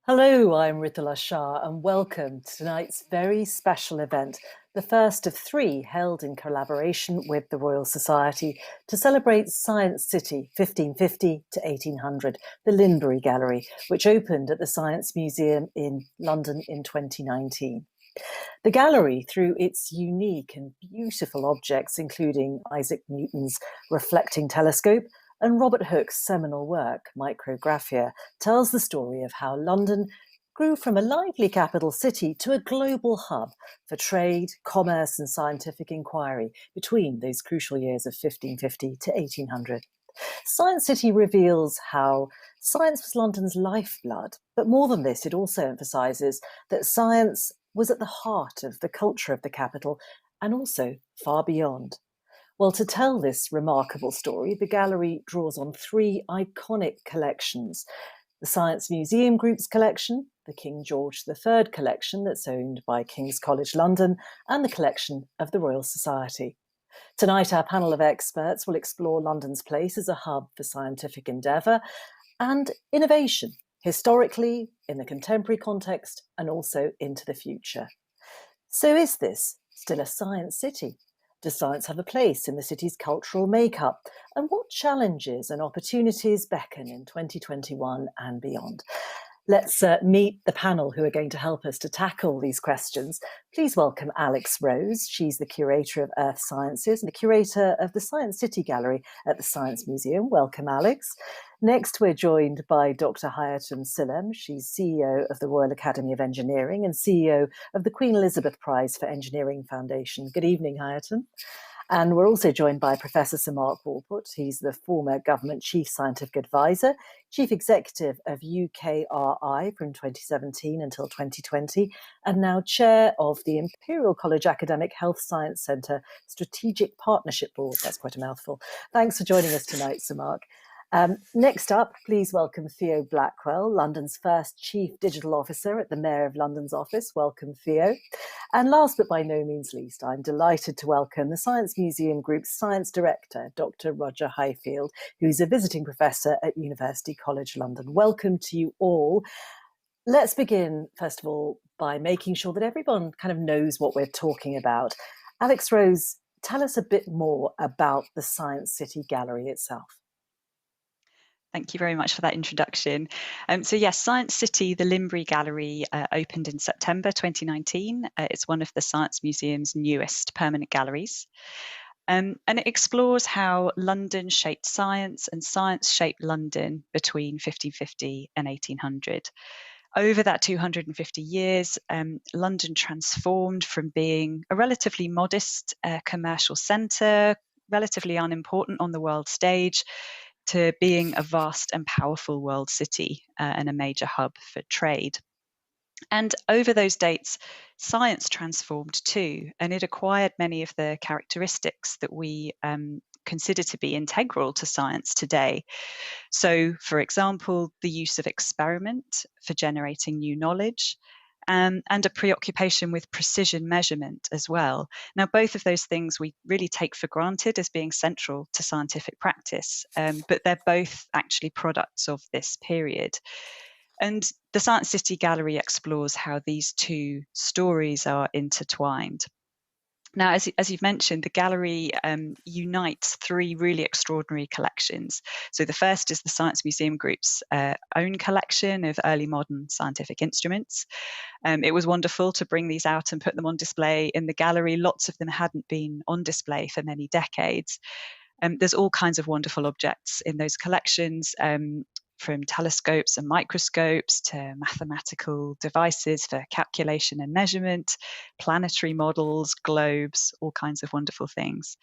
Hello, I'm Ritula Shah, and welcome to tonight's very special event, the first of three held in collaboration with the Royal Society to celebrate Science City 1550 to 1800, the Linbury Gallery, which opened at the Science Museum in London in 2019. The gallery, through its unique and beautiful objects, including Isaac Newton's reflecting telescope and Robert Hooke's seminal work, Micrographia, tells the story of how London grew from a lively capital city to a global hub for trade, commerce, and scientific inquiry between those crucial years of 1550 to 1800. Science City reveals how science was London's lifeblood, but more than this, it also emphasises that science was at the heart of the culture of the capital and also far beyond. Well, to tell this remarkable story, the gallery draws on three iconic collections: the Science Museum Group's collection, the King George III collection that's owned by King's College London, and the collection of the Royal Society. Tonight, our panel of experts will explore London's place as a hub for scientific endeavour and innovation, historically, in the contemporary context, and also into the future. So is this still a science city? Does science have a place in the city's cultural makeup? And what challenges and opportunities beckon in 2021 and beyond? Let's meet the panel who are going to help us to tackle these questions. Please welcome Alex Rose. She's the Curator of Earth Sciences and the Curator of the Science City Gallery at the Science Museum. Welcome, Alex. Next, we're joined by Dr. Hayaatun Sillem. She's CEO of the Royal Academy of Engineering and CEO of the Queen Elizabeth Prize for Engineering Foundation. Good evening, Hayaatun. And we're also joined by Professor Sir Mark Walport. He's the former Government Chief Scientific Advisor, Chief Executive of UKRI from 2017 until 2020, and now Chair of the Imperial College Academic Health Science Centre Strategic Partnership Board. That's quite a mouthful. Thanks for joining us tonight, Sir Mark. Next up, please welcome Theo Blackwell, London's first Chief Digital Officer at the Mayor of London's office. Welcome, Theo. And last but by no means least, I'm delighted to welcome the Science Museum Group's Science Director, Dr. Roger Highfield, who's a visiting professor at University College London. Welcome to you all. Let's begin, first of all, by making sure that everyone kind of knows what we're talking about. Alex Rose, tell us a bit more about the Science City Gallery itself. Thank you very much for that introduction. So yes, Science City, the Linbury Gallery, opened in September 2019. It's one of the Science Museum's newest permanent galleries. And it explores how London shaped science and science shaped London between 1550 and 1800. Over that 250 years, London transformed from being a relatively modest commercial centre, relatively unimportant on the world stage, to being a vast and powerful world city and a major hub for trade. And over those dates, science transformed too, and it acquired many of the characteristics that we consider to be integral to science today. So, for example, the use of experiment for generating new knowledge, and a preoccupation with precision measurement as well. Now, both of those things we really take for granted as being central to scientific practice, but they're both actually products of this period. And the Science City Gallery explores how these two stories are intertwined. Now, as you've mentioned, the gallery unites three really extraordinary collections. So the first is the Science Museum Group's own collection of early modern scientific instruments. It was wonderful to bring these out and put them on display in the gallery. Lots of them hadn't been on display for many decades. There's all kinds of wonderful objects in those collections, from telescopes and microscopes to mathematical devices for calculation and measurement, planetary models, globes, all kinds of wonderful things.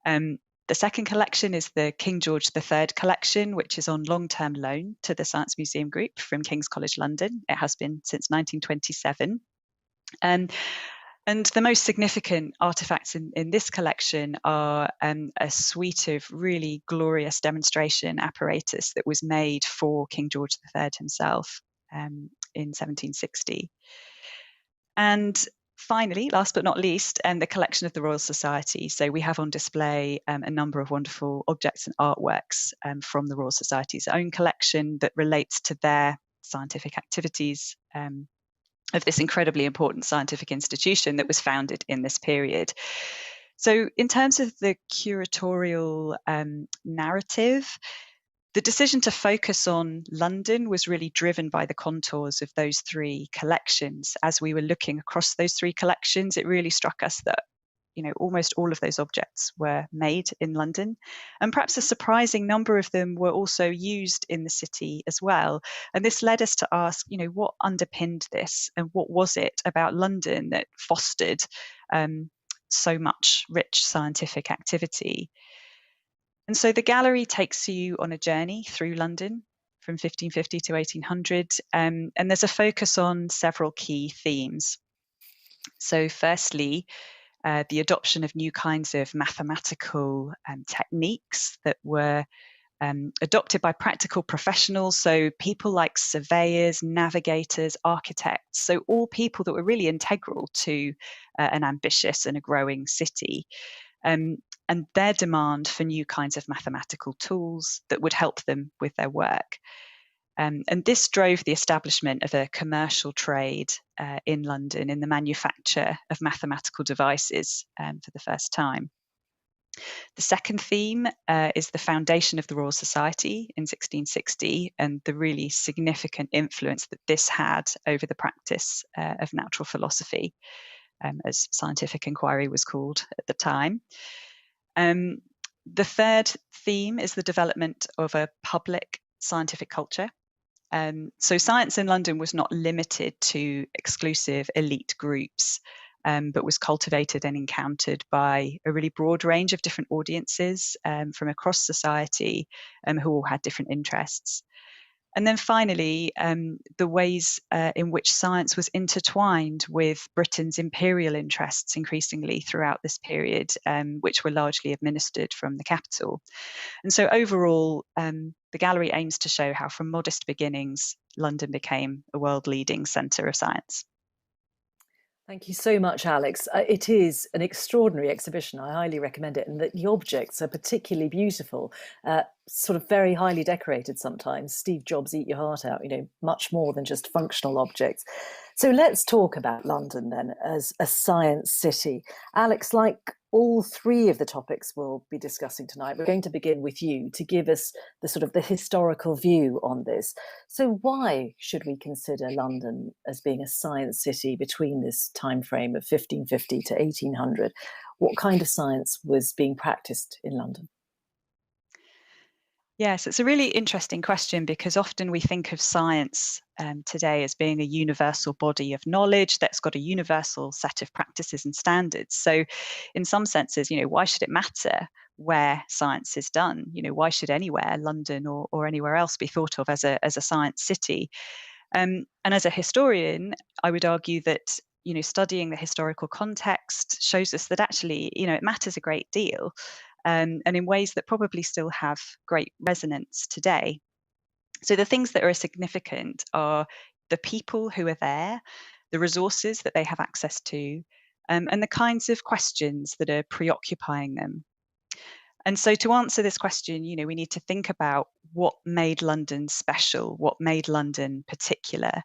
The second collection is the King George III collection, which is on long-term loan to the Science Museum Group from King's College London. It has been since 1927. And the most significant artefacts in this collection are a suite of really glorious demonstration apparatus that was made for King George III himself in 1760. And finally, last but not least, the collection of the Royal Society. So we have on display a number of wonderful objects and artworks from the Royal Society's own collection that relates to their scientific activities of this incredibly important scientific institution that was founded in this period. So in terms of the curatorial narrative, the decision to focus on London was really driven by the contours of those three collections. As we were looking across those three collections, it really struck us that almost all of those objects were made in London, and perhaps a surprising number of them were also used in the city as well. And this led us to ask, what underpinned this, and what was it about London that fostered so much rich scientific activity? And so the gallery takes you on a journey through London from 1550 to 1800, and there's a focus on several key themes. So firstly, the adoption of new kinds of mathematical techniques that were adopted by practical professionals, so people like surveyors, navigators, architects, so all people that were really integral to an ambitious and a growing city. And their demand for new kinds of mathematical tools that would help them with their work. And this drove the establishment of a commercial trade in London in the manufacture of mathematical devices for the first time. The second theme is the foundation of the Royal Society in 1660 and the really significant influence that this had over the practice of natural philosophy, as scientific inquiry was called at the time. The third theme is the development of a public scientific culture. So science in London was not limited to exclusive elite groups, but was cultivated and encountered by a really broad range of different audiences from across society who all had different interests. And then finally, the ways in which science was intertwined with Britain's imperial interests increasingly throughout this period, which were largely administered from the capital. And so overall, the gallery aims to show how from modest beginnings, London became a world-leading centre of science. Thank you so much, Alex. It is an extraordinary exhibition. I highly recommend it. And the objects are particularly beautiful, sort of very highly decorated sometimes. Steve Jobs eat your heart out, much more than just functional objects. So let's talk about London then as a science city. Alex, like all three of the topics we'll be discussing tonight, we're going to begin with you to give us the historical view on this. So why should we consider London as being a science city between this time frame of 1550 to 1800? What kind of science was being practiced in London? Yes, it's a really interesting question because often we think of science today as being a universal body of knowledge that's got a universal set of practices and standards. So in some senses, why should it matter where science is done? Why should anywhere, London or anywhere else, be thought of as a science city? And as a historian, I would argue that studying the historical context shows us that actually, it matters a great deal. And in ways that probably still have great resonance today. So the things that are significant are the people who are there, the resources that they have access to, and the kinds of questions that are preoccupying them. And so to answer this question, we need to think about what made London special, what made London particular.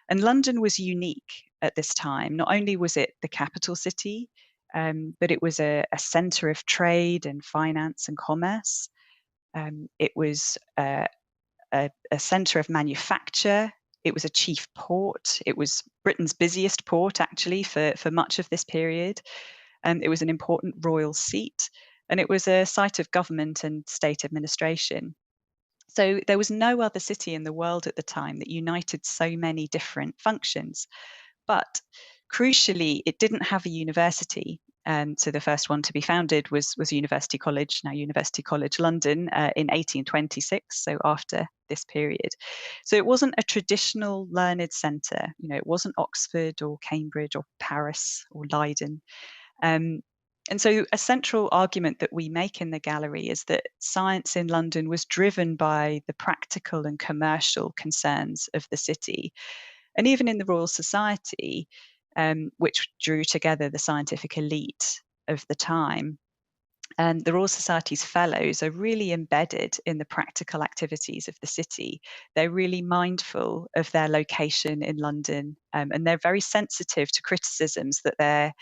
And London was unique at this time. Not only was it the capital city, but it was a centre of trade and finance and commerce. It was a centre of manufacture. It was a chief port. It was Britain's busiest port, actually, for much of this period. It was an important royal seat, and it was a site of government and state administration. So there was no other city in the world at the time that united so many different functions. But crucially, it didn't have a university. So the first one to be founded was University College, now University College London, in 1826, so after this period. So it wasn't a traditional learned centre. It wasn't Oxford or Cambridge or Paris or Leiden. And so a central argument that we make in the gallery is that science in London was driven by the practical and commercial concerns of the city. And even in the Royal Society, which drew together the scientific elite of the time, And the Royal Society's fellows are really embedded in the practical activities of the city. They're really mindful of their location in London, and they're very sensitive to criticisms that they're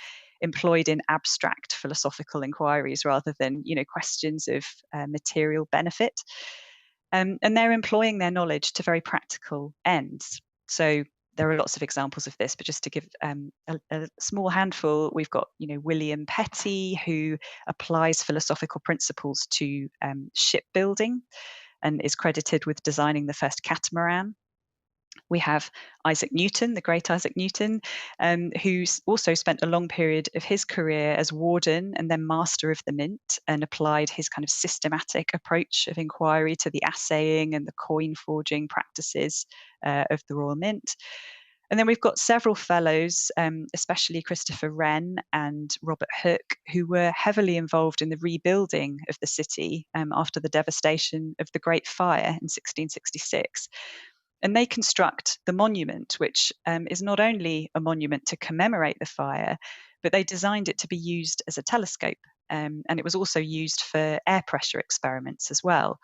employed in abstract philosophical inquiries rather than, questions of material benefit. And they're employing their knowledge to very practical ends. So there are lots of examples of this, but just to give a small handful, we've got, William Petty, who applies philosophical principles to shipbuilding and is credited with designing the first catamaran. We have Isaac Newton, the great Isaac Newton, who's also spent a long period of his career as warden and then master of the mint, and applied his kind of systematic approach of inquiry to the assaying and the coin forging practices of the Royal Mint. And then we've got several fellows, especially Christopher Wren and Robert Hooke, who were heavily involved in the rebuilding of the city after the devastation of the Great Fire in 1666. And they construct the monument, which is not only a monument to commemorate the fire, but they designed it to be used as a telescope. And it was also used for air pressure experiments as well.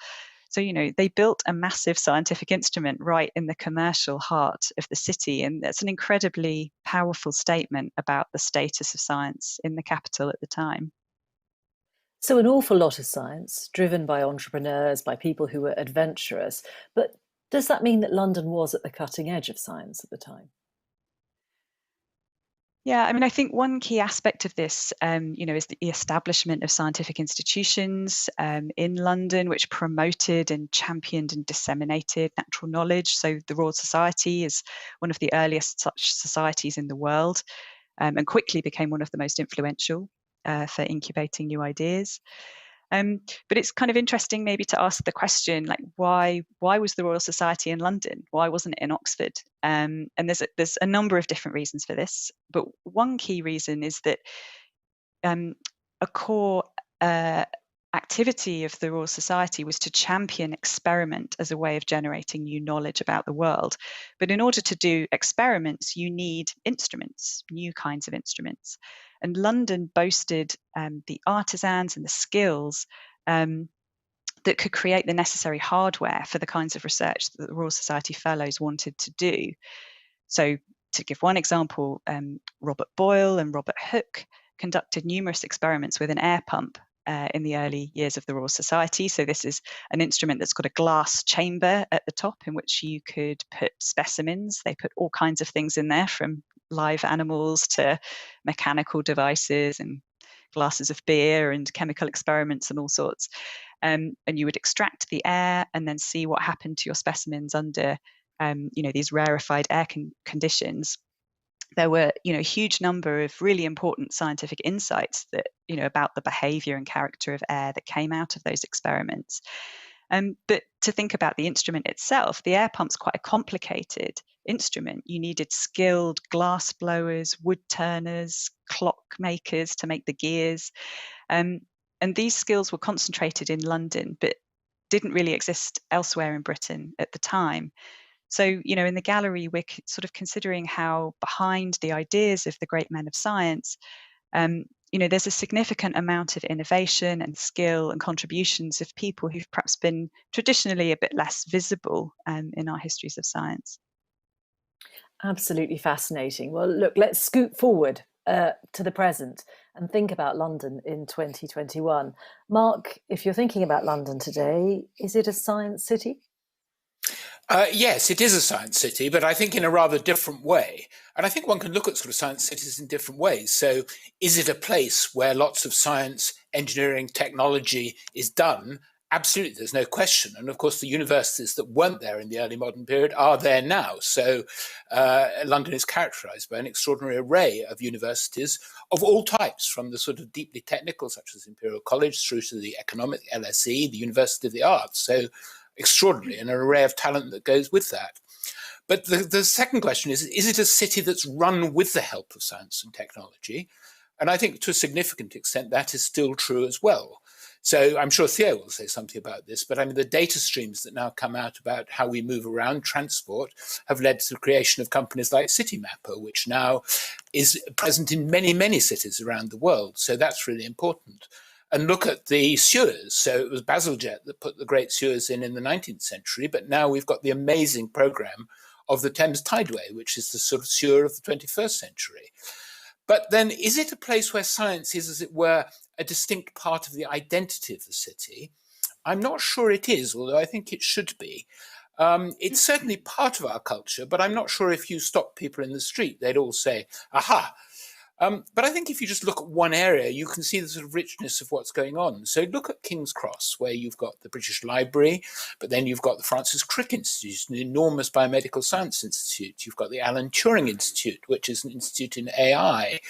So, they built a massive scientific instrument right in the commercial heart of the city. And that's an incredibly powerful statement about the status of science in the capital at the time. So, an awful lot of science driven by entrepreneurs, by people who were adventurous. But does that mean that London was at the cutting edge of science at the time? Yeah, I mean, I think one key aspect of this, is the establishment of scientific institutions in London, which promoted and championed and disseminated natural knowledge. So the Royal Society is one of the earliest such societies in the world, and quickly became one of the most influential for incubating new ideas. But it's kind of interesting maybe to ask the question, like, why was the Royal Society in London? Why wasn't it in Oxford? And there's a number of different reasons for this. But one key reason is that a core activity of the Royal Society was to champion experiment as a way of generating new knowledge about the world. But in order to do experiments, you need instruments, new kinds of instruments. And London boasted the artisans and the skills that could create the necessary hardware for the kinds of research that the Royal Society Fellows wanted to do. So to give one example, Robert Boyle and Robert Hooke conducted numerous experiments with an air pump in the early years of the Royal Society. So this is an instrument that's got a glass chamber at the top in which you could put specimens. They put all kinds of things in there, from live animals to mechanical devices and glasses of beer and chemical experiments and all sorts. And you would extract the air and then see what happened to your specimens under these rarefied air conditions. There were, a huge number of really important scientific insights that, about the behavior and character of air that came out of those experiments. But to think about the instrument itself, the air pump's quite a complicated instrument. You needed skilled glass blowers, wood turners, clock makers to make the gears. And these skills were concentrated in London, but didn't really exist elsewhere in Britain at the time. So, in the gallery, we're sort of considering how behind the ideas of the great men of science, there's a significant amount of innovation and skill and contributions of people who've perhaps been traditionally a bit less visible in our histories of science. Absolutely fascinating. Well, look, let's scoot forward to the present and think about London in 2021. Mark, if you're thinking about London today, is it a science city? Yes, it is a science city, but I think in a rather different way. And I think one can look at sort of science cities in different ways. So is it a place where lots of science, engineering, technology is done? Absolutely, there's no question. And of course, the universities that weren't there in the early modern period are there now. So London is characterized by an extraordinary array of universities of all types, from the sort of deeply technical, such as Imperial College, through to the economic, LSE, the University of the Arts. So extraordinary, and an array of talent that goes with that. But the second question is it a city that's run with the help of science and technology? And I think to a significant extent that is still true as well. So I'm sure Theo will say something about this, but I mean, the data streams that now come out about how we move around transport have led to the creation of companies like Citymapper, which now is present in many, many cities around the world. So that's really important. and look at the sewers. So it was Bazalgette that put the great sewers in the 19th century, but now we've got the amazing programme of the Thames Tideway, which is the sort of sewer of the 21st century. But then is it a place where science is, as it were, a distinct part of the identity of the city? I'm not sure it is, although I think it should be. It's certainly part of our culture, but I'm not sure if you stop people in the street, they'd all say, aha. But I think if you just look at one area, you can see the sort of richness of what's going on. So look at King's Cross, where you've got the British Library, but then you've got the Francis Crick Institute, an enormous biomedical science institute. You've got the Alan Turing Institute, which is an institute in AI.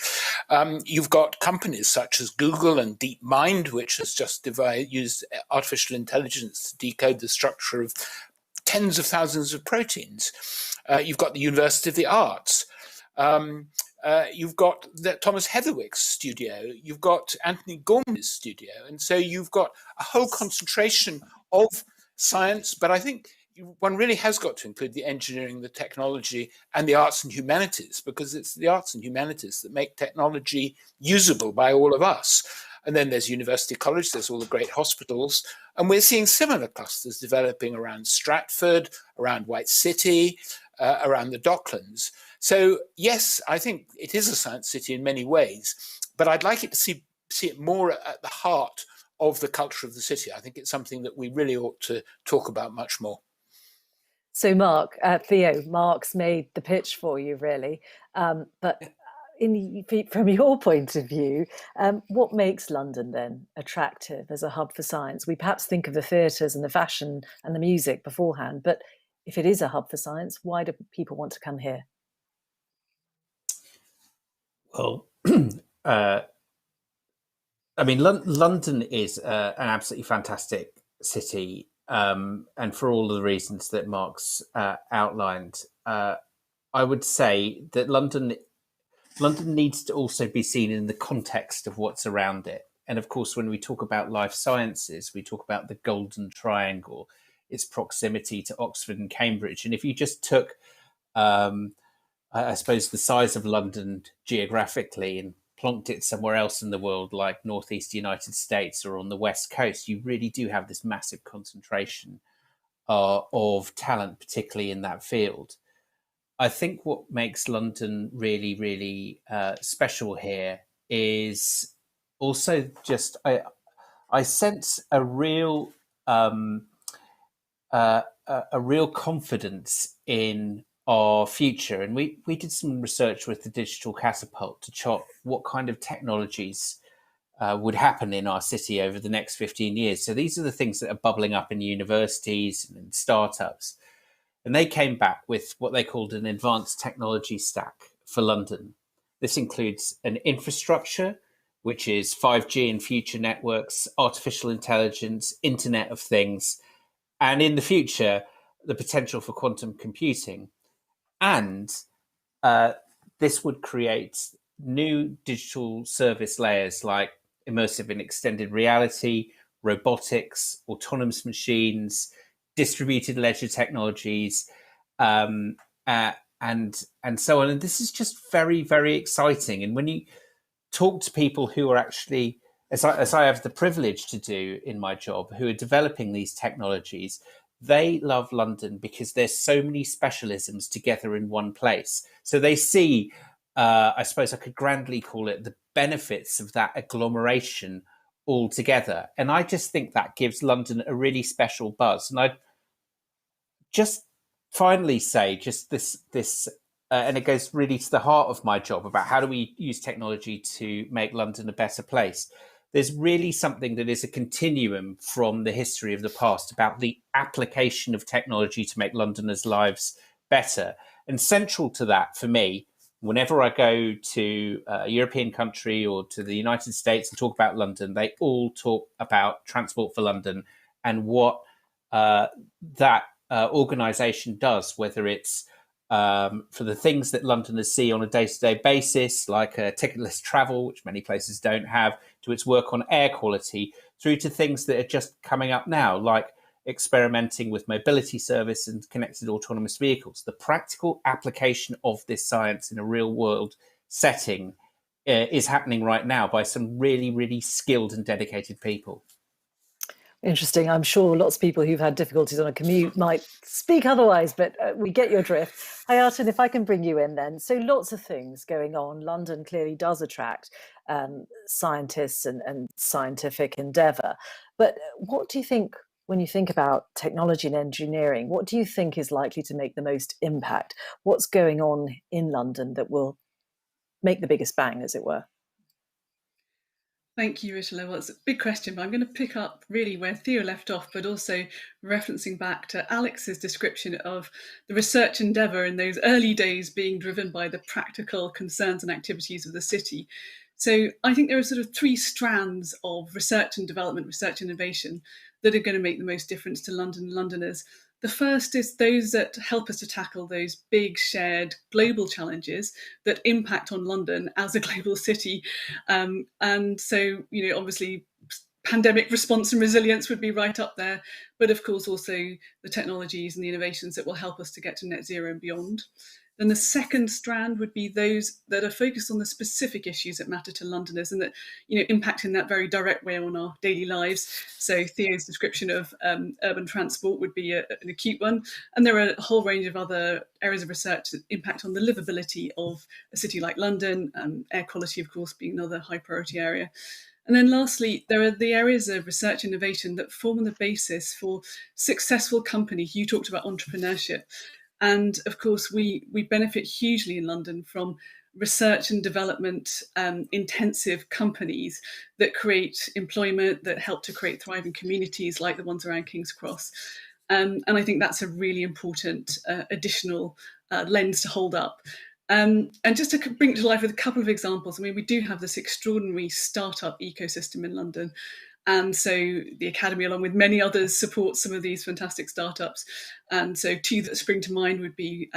You've got companies such as Google and DeepMind, which has just used artificial intelligence to decode the structure of tens of thousands of proteins. You've got the University of the Arts. You've got the Thomas Heatherwick's studio, you've got Anthony Gormley's studio, and so you've got a whole concentration of science, but I think one really has got to include the engineering, the technology, and the arts and humanities, because it's the arts and humanities that make technology usable by all of us. And then there's University College, there's all the great hospitals, and we're seeing similar clusters developing around Stratford, around White City, around the Docklands. So yes, I think it is a science city in many ways, but I'd like it to see it more at the heart of the culture of the city. I think it's something that we really ought to talk about much more. So Mark, Theo, Mark's made the pitch for you, really. But from your point of view, what makes London then attractive as a hub for science? We perhaps think of the theatres and the fashion and the music beforehand, but if it is a hub for science, why do people want to come here? Well, I mean, London is an absolutely fantastic city, and for all of the reasons that Mark's outlined, I would say that London needs to also be seen in the context of what's around it. And of course, when we talk about life sciences, we talk about the Golden Triangle, its proximity to Oxford and Cambridge. And if you just took I suppose, the size of London geographically and plonked it somewhere else in the world, like Northeast United States or on the West Coast, you really do have this massive concentration of talent, particularly in that field. I think what makes London really, really special here is also just I sense a real confidence in our future. And we did some research with the Digital Catapult to chart what kind of technologies would happen in our city over the next 15 years. So these are the things that are bubbling up in universities and in startups. And they came back with what they called an advanced technology stack for London. This includes an infrastructure, which is 5G and future networks, artificial intelligence, Internet of Things, and in the future, the potential for quantum computing. And this would create new digital service layers like immersive and extended reality, robotics, autonomous machines, distributed ledger technologies, and so on. And this is just very, very exciting. And when you talk to people who are actually, as I have the privilege to do in my job, who are developing these technologies, they love London because there's so many specialisms together in one place. So they see, I suppose I could grandly call it, the benefits of that agglomeration all together. And I just think that gives London a really special buzz. And I'd just finally say just this, and it goes really to the heart of my job about how do we use technology to make London a better place. There's really something that is a continuum from the history of the past about the application of technology to make Londoners' lives better. And central to that, for me, whenever I go to a European country or to the United States and talk about London, they all talk about Transport for London and what that organisation does, whether it's for the things that Londoners see on a day-to-day basis, like ticketless travel, which many places don't have, to its work on air quality, through to things that are just coming up now, like experimenting with mobility service and connected autonomous vehicles. The practical application of this science in a real-world setting is happening right now by some really, really skilled and dedicated people. Interesting. I'm sure lots of people who've had difficulties on a commute might speak otherwise, but we get your drift. Hayaatun, if I can bring you in then. So lots of things going on. London clearly does attract scientists and scientific endeavour. But what do you think, when you think about technology and engineering, what do you think is likely to make the most impact? What's going on in London that will make the biggest bang, as it were? Thank you, Ritula. Well, it's a big question, but I'm going to pick up really where Theo left off, but also referencing back to Alex's description of the research endeavour in those early days being driven by the practical concerns and activities of the city. So I think there are sort of three strands of research and development, research and innovation that are going to make the most difference to London and Londoners. The first is those that help us to tackle those big shared global challenges that impact on London as a global city. And so, obviously, pandemic response and resilience would be right up there. But of course, also the technologies and the innovations that will help us to get to net zero and beyond. Then the second strand would be those that are focused on the specific issues that matter to Londoners and that, impact in that very direct way on our daily lives. So Theo's description of urban transport would be an acute one. And there are a whole range of other areas of research that impact on the livability of a city like London, air quality, of course, being another high priority area. And then lastly, there are the areas of research innovation that form the basis for successful companies. You talked about entrepreneurship. And of course, we benefit hugely in London from research and development intensive companies that create employment, that help to create thriving communities like the ones around King's Cross. And I think that's a really important additional lens to hold up. And just to bring it to life with a couple of examples, I mean, we do have this extraordinary startup ecosystem in London. And so the Academy, along with many others, supports some of these fantastic startups. And so two that spring to mind would be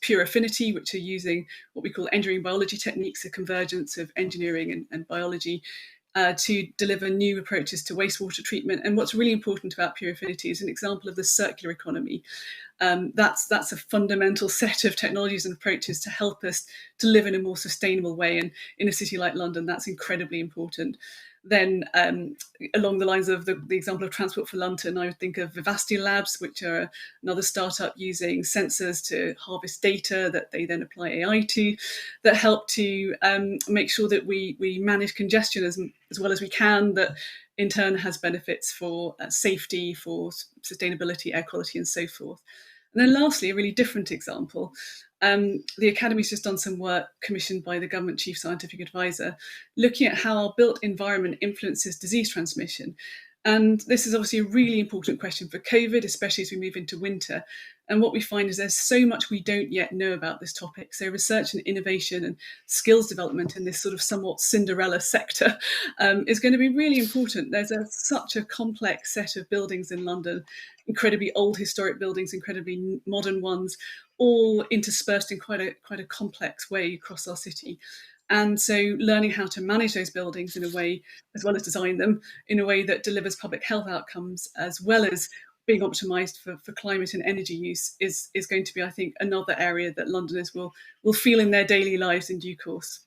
Pure Affinity, which are using what we call engineering biology techniques, a convergence of engineering and biology, to deliver new approaches to wastewater treatment. And what's really important about Pure Affinity is an example of the circular economy. That's a fundamental set of technologies and approaches to help us to live in a more sustainable way. And in a city like London, that's incredibly important. Then along the lines of the example of Transport for London, I would think of Vivacity Labs, which are another startup using sensors to harvest data that they then apply AI to, that help to make sure that we manage congestion as well as we can, that in turn has benefits for safety, for sustainability, air quality, and so forth. And then lastly, a really different example. The Academy's just done some work commissioned by the Government Chief Scientific Advisor, looking at how our built environment influences disease transmission. And this is obviously a really important question for COVID, especially as we move into winter. And what we find is there's so much we don't yet know about this topic. So research and innovation and skills development in this sort of somewhat Cinderella sector is going to be really important. There's such a complex set of buildings in London, incredibly old historic buildings, incredibly modern ones, all interspersed in quite a complex way across our city. And so learning how to manage those buildings in a way, as well as design them, in a way that delivers public health outcomes, as well as being optimised for climate and energy use, is going to be, I think, another area that Londoners will feel in their daily lives in due course.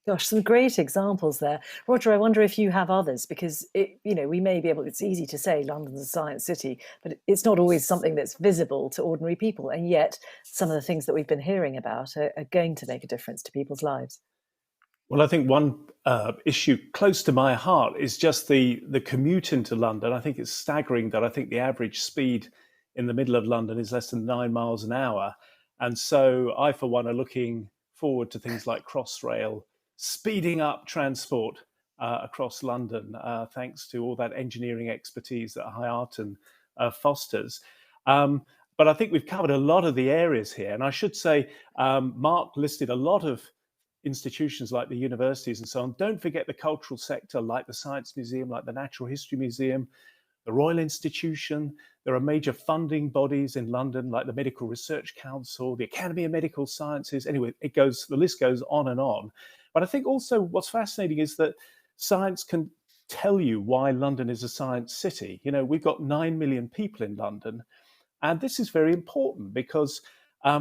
Gosh, some great examples there. Roger, I wonder if you have others, because we may be able, it's easy to say London's a science city, but it's not always something that's visible to ordinary people. And yet some of the things that we've been hearing about are going to make a difference to people's lives. Well, I think one issue close to my heart is just the commute into London. I think it's staggering that I think the average speed in the middle of London is less than 9 miles an hour. And so I, for one, are looking forward to things like Crossrail, speeding up transport across London, thanks to all that engineering expertise that Hayaatun fosters. But I think we've covered a lot of the areas here. And I should say, Mark listed a lot of institutions like the universities and so on. Don't forget the cultural sector, like the Science Museum, like the Natural History Museum, the Royal Institution. There are major funding bodies in London, like the Medical Research Council, the Academy of Medical Sciences. Anyway, the list goes on and on. But I think also what's fascinating is that science can tell you why London is a science city. We've got 9 million people in London, and this is very important because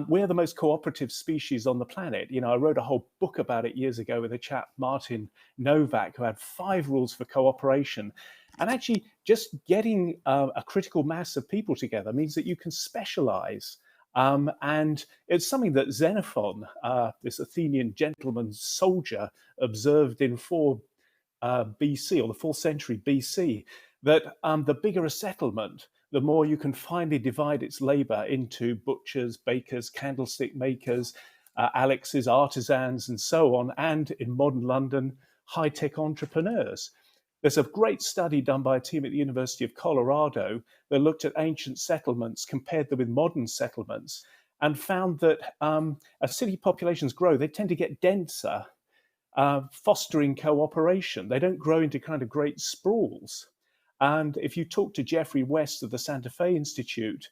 we're the most cooperative species on the planet. You know, I wrote a whole book about it years ago with a chap, Martin Novak, who had 5 rules for cooperation. And actually, just getting a critical mass of people together means that you can specialize. And it's something that Xenophon, this Athenian gentleman soldier, observed in 4 BC, or the 4th century BC, that the bigger a settlement, the more you can finally divide its labor into butchers, bakers, candlestick makers, Alex's, artisans, and so on, and in modern London, high-tech entrepreneurs. There's a great study done by a team at the University of Colorado that looked at ancient settlements, compared them with modern settlements, and found that as city populations grow, they tend to get denser, fostering cooperation. They don't grow into kind of great sprawls. And if you talk to Jeffrey West of the Santa Fe Institute,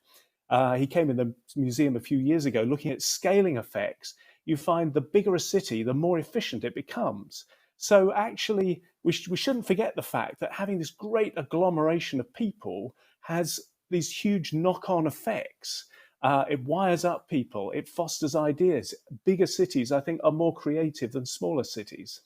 he came in the museum a few years ago looking at scaling effects, you find the bigger a city, the more efficient it becomes. So actually, we shouldn't forget the fact that having this great agglomeration of people has these huge knock-on effects. It wires up people, it fosters ideas. Bigger cities, I think, are more creative than smaller cities.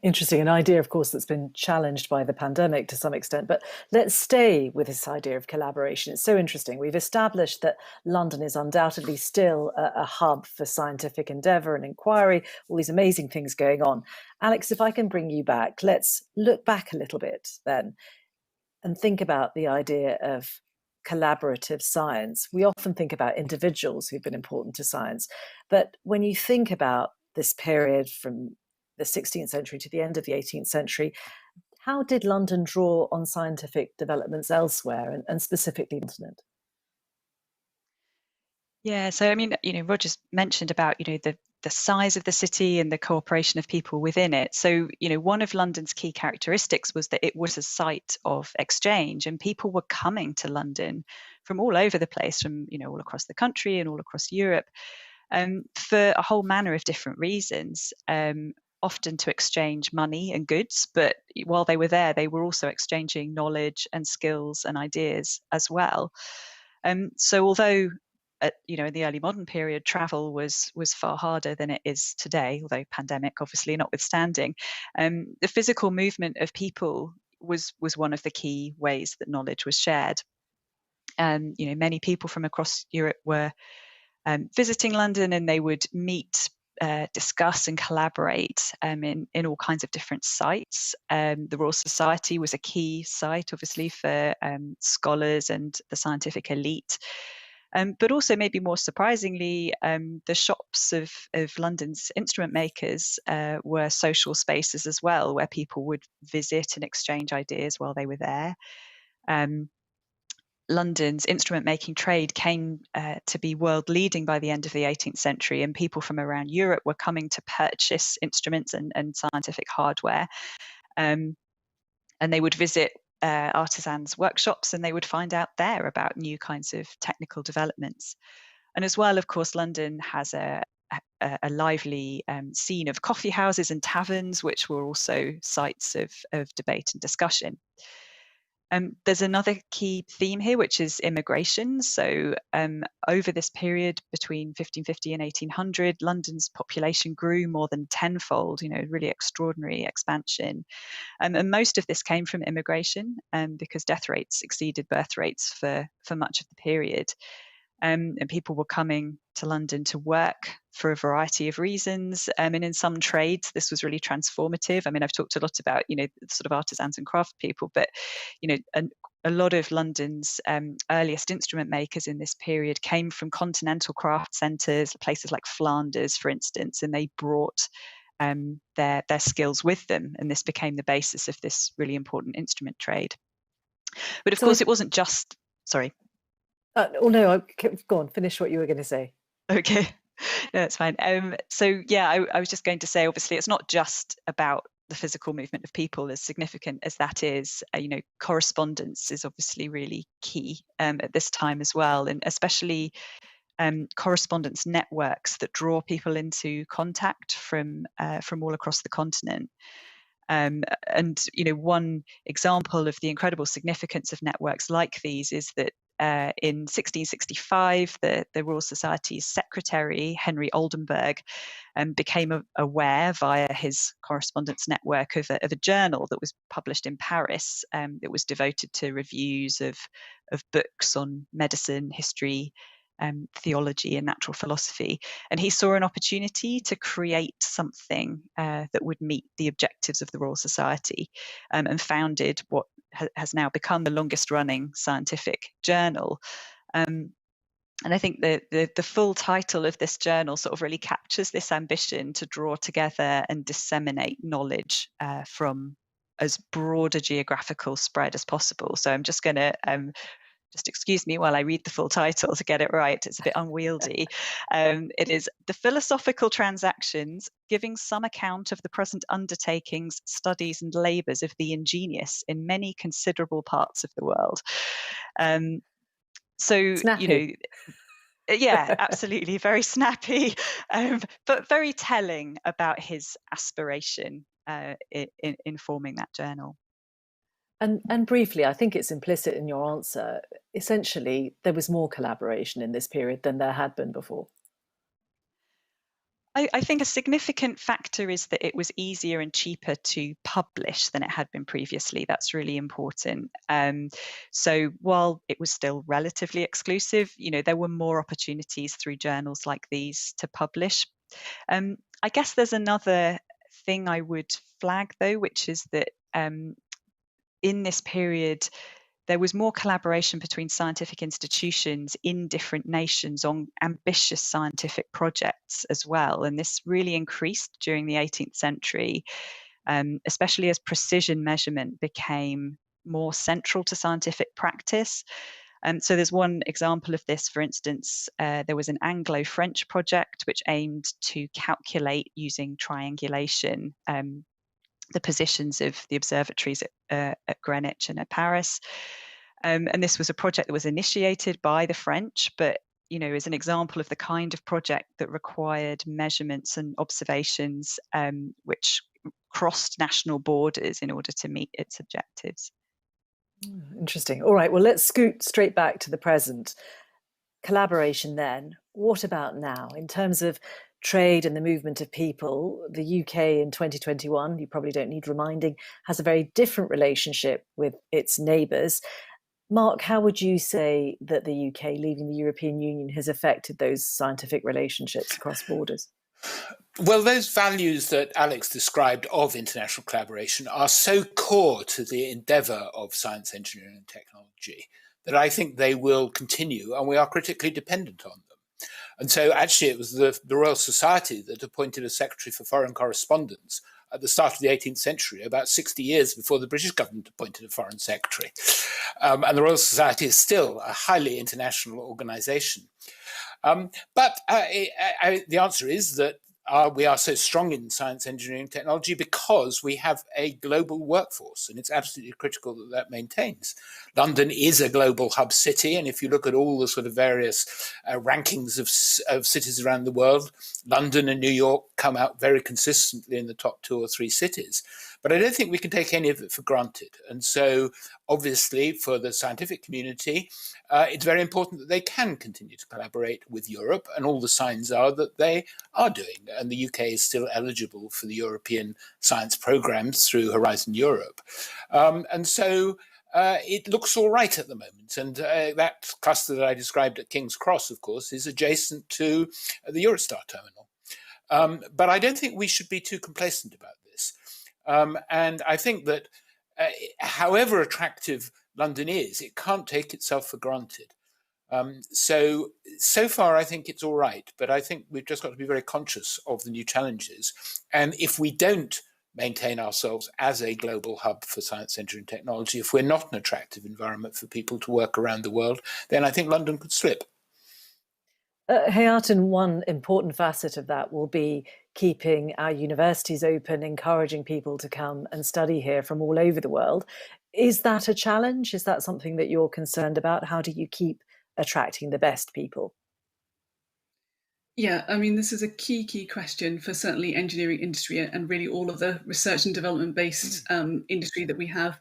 Interesting. An idea, of course, that's been challenged by the pandemic to some extent. But let's stay with this idea of collaboration. It's so interesting. We've established that London is undoubtedly still a hub for scientific endeavour and inquiry, all these amazing things going on. Alex, if I can bring you back, let's look back a little bit then and think about the idea of collaborative science. We often think about individuals who've been important to science. But when you think about this period from the 16th century to the end of the 18th century, how did London draw on scientific developments elsewhere and specifically the continent? Yeah, so I mean, Roger's mentioned about, the size of the city and the cooperation of people within it. So, one of London's key characteristics was that it was a site of exchange, and people were coming to London from all over the place, from, all across the country and all across Europe, for a whole manner of different reasons. Often to exchange money and goods, but while they were there, they were also exchanging knowledge and skills and ideas as well. So although in the early modern period, travel was far harder than it is today, although pandemic obviously notwithstanding, the physical movement of people was one of the key ways that knowledge was shared. Many people from across Europe were visiting London, and they would meet, discuss and collaborate in all kinds of different sites. The Royal Society was a key site, obviously, for scholars and the scientific elite. But also, maybe more surprisingly, the shops of London's instrument makers were social spaces as well, where people would visit and exchange ideas while they were there. London's instrument making trade came to be world leading by the end of the 18th century, and people from around Europe were coming to purchase instruments and scientific hardware. And they would visit artisans' workshops, and they would find out there about new kinds of technical developments. And as well, of course, London has a lively scene of coffee houses and taverns, which were also sites of debate and discussion. There's another key theme here, which is immigration. So over this period between 1550 and 1800, London's population grew more than tenfold, really extraordinary expansion. And most of this came from immigration, because death rates exceeded birth rates for much of the period. And people were coming to London to work for a variety of reasons. And in some trades, this was really transformative. I mean, I've talked a lot about, sort of artisans and craft people, but, a lot of London's earliest instrument makers in this period came from continental craft centres, places like Flanders, for instance, and they brought their skills with them. And this became the basis of this really important instrument trade. But of course, it wasn't just, sorry. Oh no, go on, finish what you were going to say. Okay, no, that's fine. So yeah, I was just going to say, obviously, it's not just about the physical movement of people, as significant as that is. Correspondence is obviously really key at this time as well, and especially correspondence networks that draw people into contact from all across the continent. And one example of the incredible significance of networks like these is that in 1665, the Royal Society's secretary, Henry Oldenburg, became aware via his correspondence network of a journal that was published in Paris that was devoted to reviews of books on medicine, history, theology and natural philosophy. And he saw an opportunity to create something that would meet the objectives of the Royal Society, and founded what has now become the longest running scientific journal. And I think the full title of this journal sort of really captures this ambition to draw together and disseminate knowledge from as broad a geographical spread as possible. So I'm just going to just excuse me while I read the full title to get it right. It's a bit unwieldy. It is The Philosophical Transactions, giving some account of the present undertakings, studies and labours of the ingenious in many considerable parts of the world. So, Snappy. you know, yeah, absolutely, very snappy, but very telling about his aspiration in forming that journal. And briefly, I think it's implicit in your answer. Essentially, there was more collaboration in this period than there had been before. I think a significant factor is that it was easier and cheaper to publish than it had been previously. That's really important. So while it was still relatively exclusive, you know, there were more opportunities through journals like these to publish. I guess there's another thing I would flag, though, which is that in this period, there was more collaboration between scientific institutions in different nations on ambitious scientific projects as well. And this really increased during the 18th century, especially as precision measurement became more central to scientific practice. So there's one example of this, for instance, there was an Anglo-French project which aimed to calculate using triangulation the positions of the observatories at Greenwich and at Paris. And this was a project that was initiated by the French, but, you know, is an example of the kind of project that required measurements and observations which crossed national borders in order to meet its objectives. Interesting. All right, well, let's scoot straight back to the present. Collaboration then. What about now? In terms of trade and the movement of people, the UK in 2021, you probably don't need reminding, has a very different relationship with its neighbours. Mark, how would you say that the UK leaving the European Union has affected those scientific relationships across borders? Well, those values that Alex described of international collaboration are so core to the endeavour of science, engineering and technology that I think they will continue, and we are critically dependent on them. And so actually it was the Royal Society that appointed a Secretary for Foreign Correspondence at the start of the 18th century, about 60 years before the British government appointed a Foreign Secretary. And the Royal Society is still a highly international organisation. But the answer is that we are so strong in science, engineering, and technology because we have a global workforce, and it's absolutely critical that that maintains. London is a global hub city, and if you look at all the sort of various rankings of cities around the world, London and New York come out very consistently in the top 2 or 3 cities. But I don't think we can take any of it for granted. And so, obviously, for the scientific community, it's very important that they can continue to collaborate with Europe, and all the signs are that they are doing. And the UK is still eligible for the European science programs through Horizon Europe. And so it looks all right at the moment. And that cluster that I described at King's Cross, of course, is adjacent to the Eurostar terminal. But I don't think we should be too complacent about this. And I think that however attractive London is, it can't take itself for granted. So far, I think it's all right, but I think we've just got to be very conscious of the new challenges. And if we don't maintain ourselves as a global hub for science, engineering, and technology, if we're not an attractive environment for people to work around the world, then I think London could slip. Hayaatun, one important facet of that will be keeping our universities open, encouraging people to come and study here from all over the world. Is that a challenge? Is that something that you're concerned about? How do you keep attracting the best people? Yeah, I mean, this is a key question for certainly engineering industry and really all of the research and development based industry that we have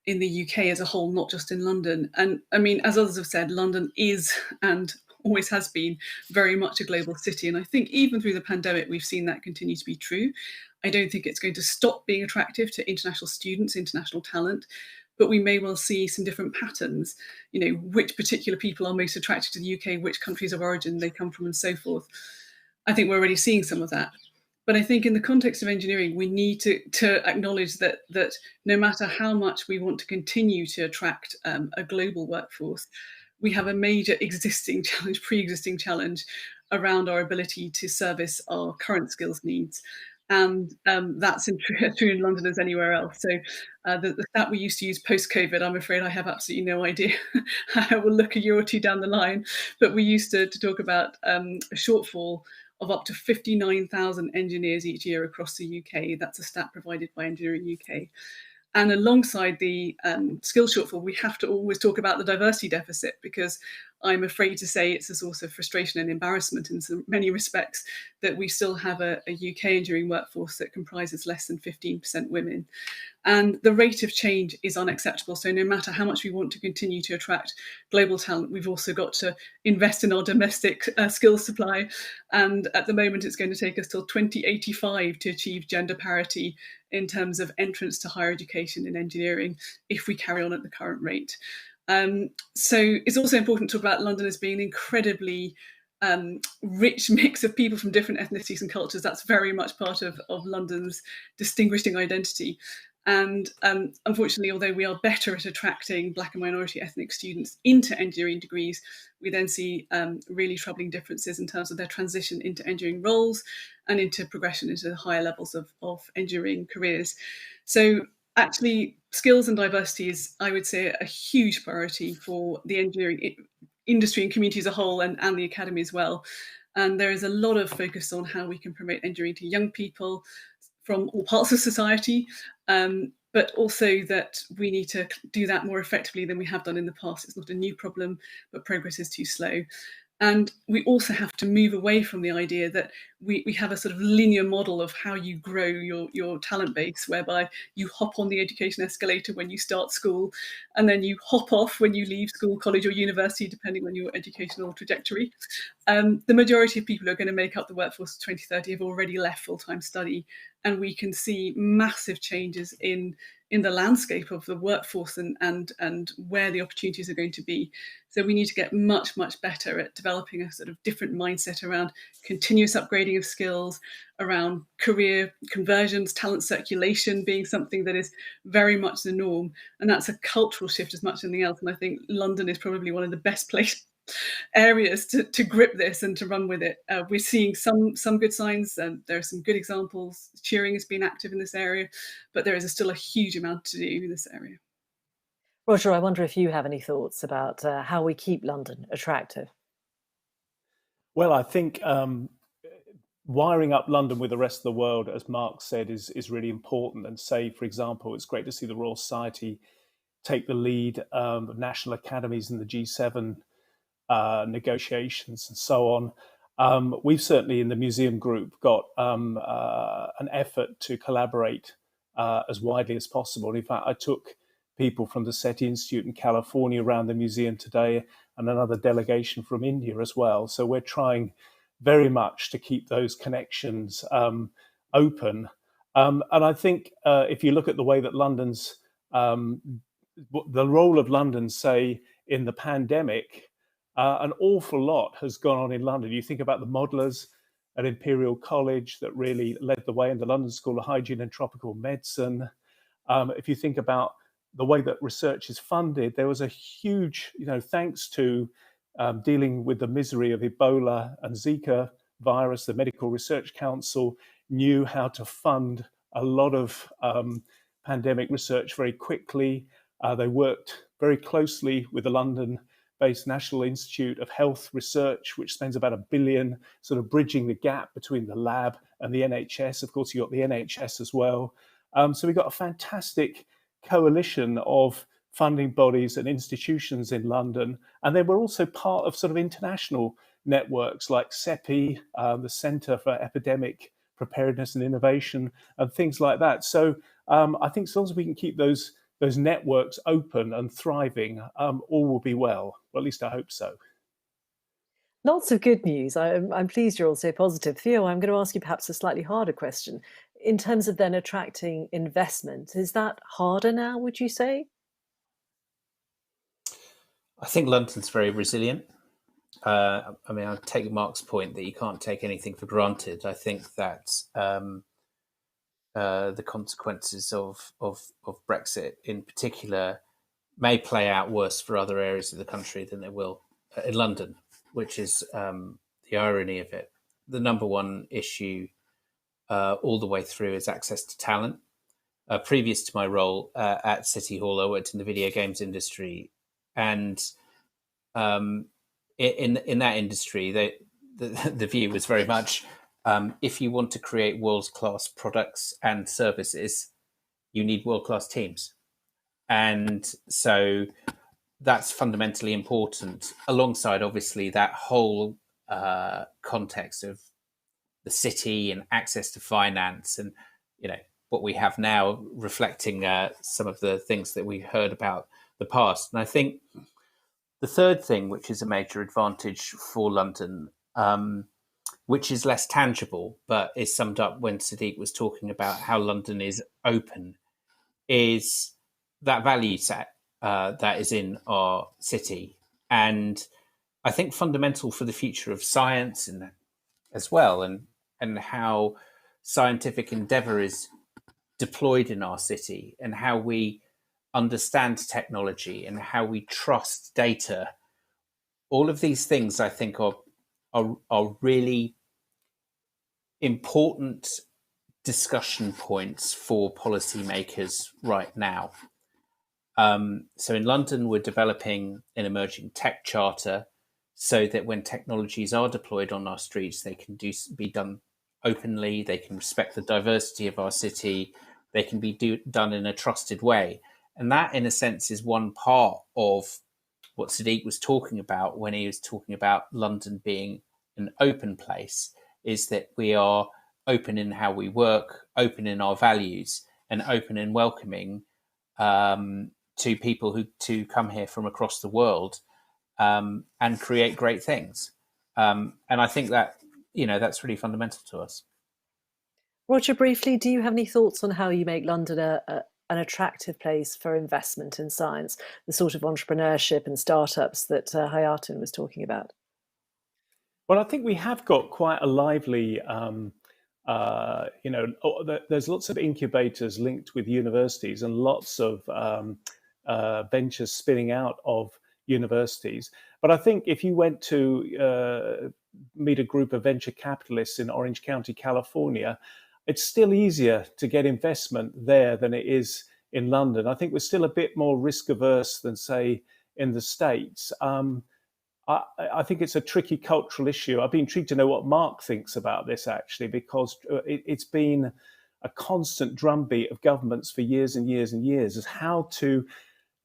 in the UK as a whole, not just in London. And I mean, as others have said, London is and always has been very much a global city. And I think even through the pandemic, we've seen that continue to be true. I don't think it's going to stop being attractive to international students, international talent, but we may well see some different patterns, you know, which particular people are most attracted to the UK, which countries of origin they come from, and so forth. I think we're already seeing some of that. But I think in the context of engineering, we need to acknowledge that no matter how much we want to continue to attract a global workforce, we have a major existing challenge, pre-existing challenge around our ability to service our current skills needs. And that's true in London as anywhere else. So the stat we used to use post-COVID, I'm afraid I have absolutely no idea. I will look a year or two down the line. But we used to talk about a shortfall of up to 59,000 engineers each year across the UK. That's a stat provided by Engineering UK. And alongside the skill shortfall, we have to always talk about the diversity deficit, because I'm afraid to say it's a source of frustration and embarrassment in so many respects that we still have a UK engineering workforce that comprises less than 15% women. And the rate of change is unacceptable. So no matter how much we want to continue to attract global talent, we've also got to invest in our domestic skills supply. And at the moment, it's going to take us till 2085 to achieve gender parity in terms of entrance to higher education in engineering, if we carry on at the current rate. So it's also important to talk about London as being an incredibly rich mix of people from different ethnicities and cultures. That's very much part of London's distinguishing identity. And unfortunately, although we are better at attracting Black and minority ethnic students into engineering degrees, we then see really troubling differences in terms of their transition into engineering roles and into progression into the higher levels of engineering careers. So actually, skills and diversity is, I would say, a huge priority for the engineering industry and community as a whole, and the academy as well. And there is a lot of focus on how we can promote engineering to young people from all parts of society, but also that we need to do that more effectively than we have done in the past. It's not a new problem, but progress is too slow. And we also have to move away from the idea that we have a sort of linear model of how you grow your talent base, whereby you hop on the education escalator when you start school, and then you hop off when you leave school, college or university, depending on your educational trajectory. The majority of people who are going to make up the workforce of 2030 have already left full-time study, and we can see massive changes in the landscape of the workforce and where the opportunities are going to be. So we need to get much, much better at developing a sort of different mindset around continuous upgrading of skills, around career conversions, talent circulation being something that is very much the norm. And that's a cultural shift as much as anything else. And I think London is probably one of the best placed areas to grip this and to run with it. We're seeing some good signs, and there are some good examples. Cheering has been active in this area, but there is still a huge amount to do in this area. Roger, I wonder if you have any thoughts about how we keep London attractive. Well, I think wiring up London with the rest of the world, as Mark said, is really important. And say, for example, it's great to see the Royal Society take the lead of national academies in the G7 negotiations and so on. We've certainly in the museum group got an effort to collaborate as widely as possible. In fact, I took people from the SETI Institute in California around the museum today, and another delegation from India as well. So we're trying very much to keep those connections open. And I think if you look at the way that London's, the role of London, say, in the pandemic, an awful lot has gone on in London. You think about the modelers at Imperial College that really led the way in the London School of Hygiene and Tropical Medicine. If you think about the way that research is funded, there was a huge, thanks to dealing with the misery of Ebola and Zika virus, the Medical Research Council knew how to fund a lot of pandemic research very quickly. They worked very closely with the London-based National Institute of Health Research, which spends about $1 billion sort of bridging the gap between the lab and the NHS. Of course, you got the NHS as well. So we got a fantastic coalition of funding bodies and institutions in London. And they were also part of sort of international networks like CEPI, the Centre for Epidemic Preparedness and Innovation, and things like that. So I think as long as we can keep those those networks open and thriving, all will be well. Well, at least I hope so. Lots of good news. I'm pleased you're all so positive. Theo, I'm going to ask you perhaps a slightly harder question. In terms of then attracting investment, is that harder now, would you say? I think London's very resilient. I mean, I take Mark's point that you can't take anything for granted. I think that the consequences of Brexit in particular may play out worse for other areas of the country than they will in London, which is the irony of it. The number one issue all the way through is access to talent. Previous to my role at City Hall, I worked in the video games industry, and in that industry, the view was very much if you want to create world-class products and services, you need world-class teams. And so that's fundamentally important, alongside obviously that whole context of the city and access to finance, and what we have now reflecting some of the things that we heard about the past. And I think the third thing, which is a major advantage for London, which is less tangible, but is summed up when Sadiq was talking about how London is open, is that value set that is in our city. And I think fundamental for the future of science and as well, and how scientific endeavour is deployed in our city, and how we understand technology and how we trust data. All of these things, I think, are really important discussion points for policymakers right now. So in London, we're developing an emerging tech charter so that when technologies are deployed on our streets, they can be done openly, they can respect the diversity of our city, they can be done in a trusted way. And that, in a sense, is one part of what Sadiq was talking about when he was talking about London being an open place, is that we are open in how we work, open in our values, and open and welcoming to people who come here from across the world and create great things. And I think that, that's really fundamental to us. Roger, briefly, do you have any thoughts on how you make London an attractive place for investment in science, the sort of entrepreneurship and startups that Hayaatun was talking about? Well, I think we have got quite a lively, there's lots of incubators linked with universities and lots of ventures spinning out of universities. But I think if you went to meet a group of venture capitalists in Orange County, California, it's still easier to get investment there than it is in London. I think we're still a bit more risk averse than, say, in the States. I think it's a tricky cultural issue. I'd be intrigued to know what Mark thinks about this, actually, because it's been a constant drumbeat of governments for years and years and years as how to.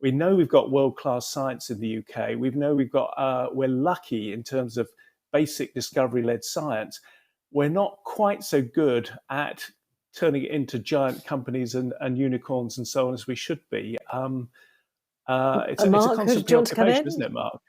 We know we've got world-class science in the UK. We know we're lucky in terms of basic discovery-led science. We're not quite so good at turning it into giant companies and unicorns and so on as we should be. It's a constant preoccupation, isn't it, Mark?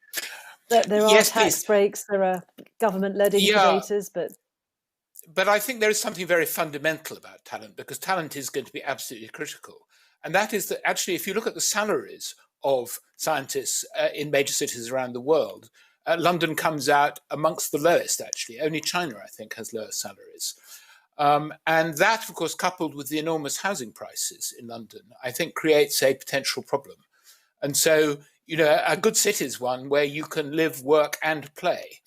There are tax breaks, there are government-led incubators, but I think there is something very fundamental about talent, because talent is going to be absolutely critical. And that is that actually, if you look at the salaries of scientists in major cities around the world, London comes out amongst the lowest, actually. Only China, I think, has lower salaries. And that, of course, coupled with the enormous housing prices in London, I think creates a potential problem. And so, a good city is one where you can live, work, and play.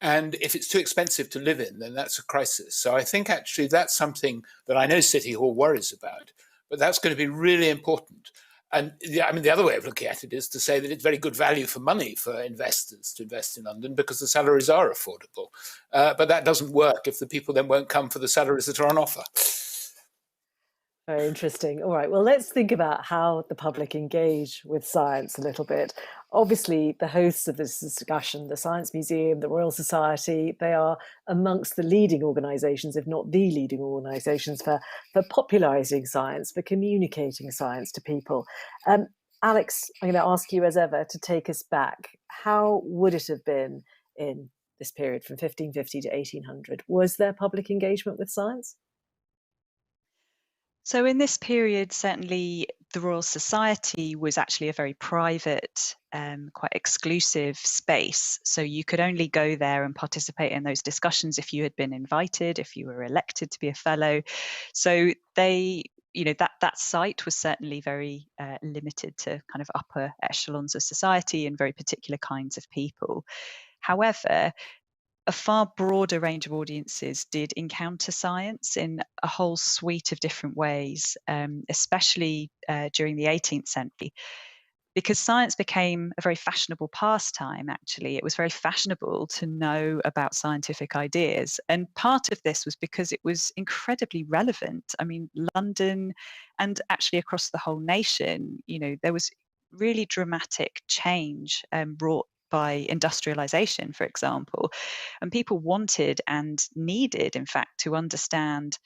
And if it's too expensive to live in, then that's a crisis. So I think actually that's something that I know City Hall worries about, but that's going to be really important. And the other way of looking at it is to say that it's very good value for money for investors to invest in London because the salaries are affordable. But that doesn't work if the people then won't come for the salaries that are on offer. Very interesting. All right, well, let's think about how the public engage with science a little bit. obviously the hosts of this discussion, the Science Museum, the Royal Society, they are amongst the leading organisations, if not the leading organisations, for popularising science, for communicating science to people. Alex, I'm going to ask you as ever to take us back. How would it have been in this period from 1550 to 1800? Was there public engagement with science? So in this period, certainly the Royal Society was actually a very private, quite exclusive space. So you could only go there and participate in those discussions if you had been invited, if you were elected to be a fellow. So they, that site was certainly very limited to kind of upper echelons of society and very particular kinds of people. However, a far broader range of audiences did encounter science in a whole suite of different ways, especially during the 18th century, because science became a very fashionable pastime, actually. It was very fashionable to know about scientific ideas. And part of this was because it was incredibly relevant. I mean, London and actually across the whole nation, there was really dramatic change brought by industrialization, for example. And people wanted and needed, in fact, to understand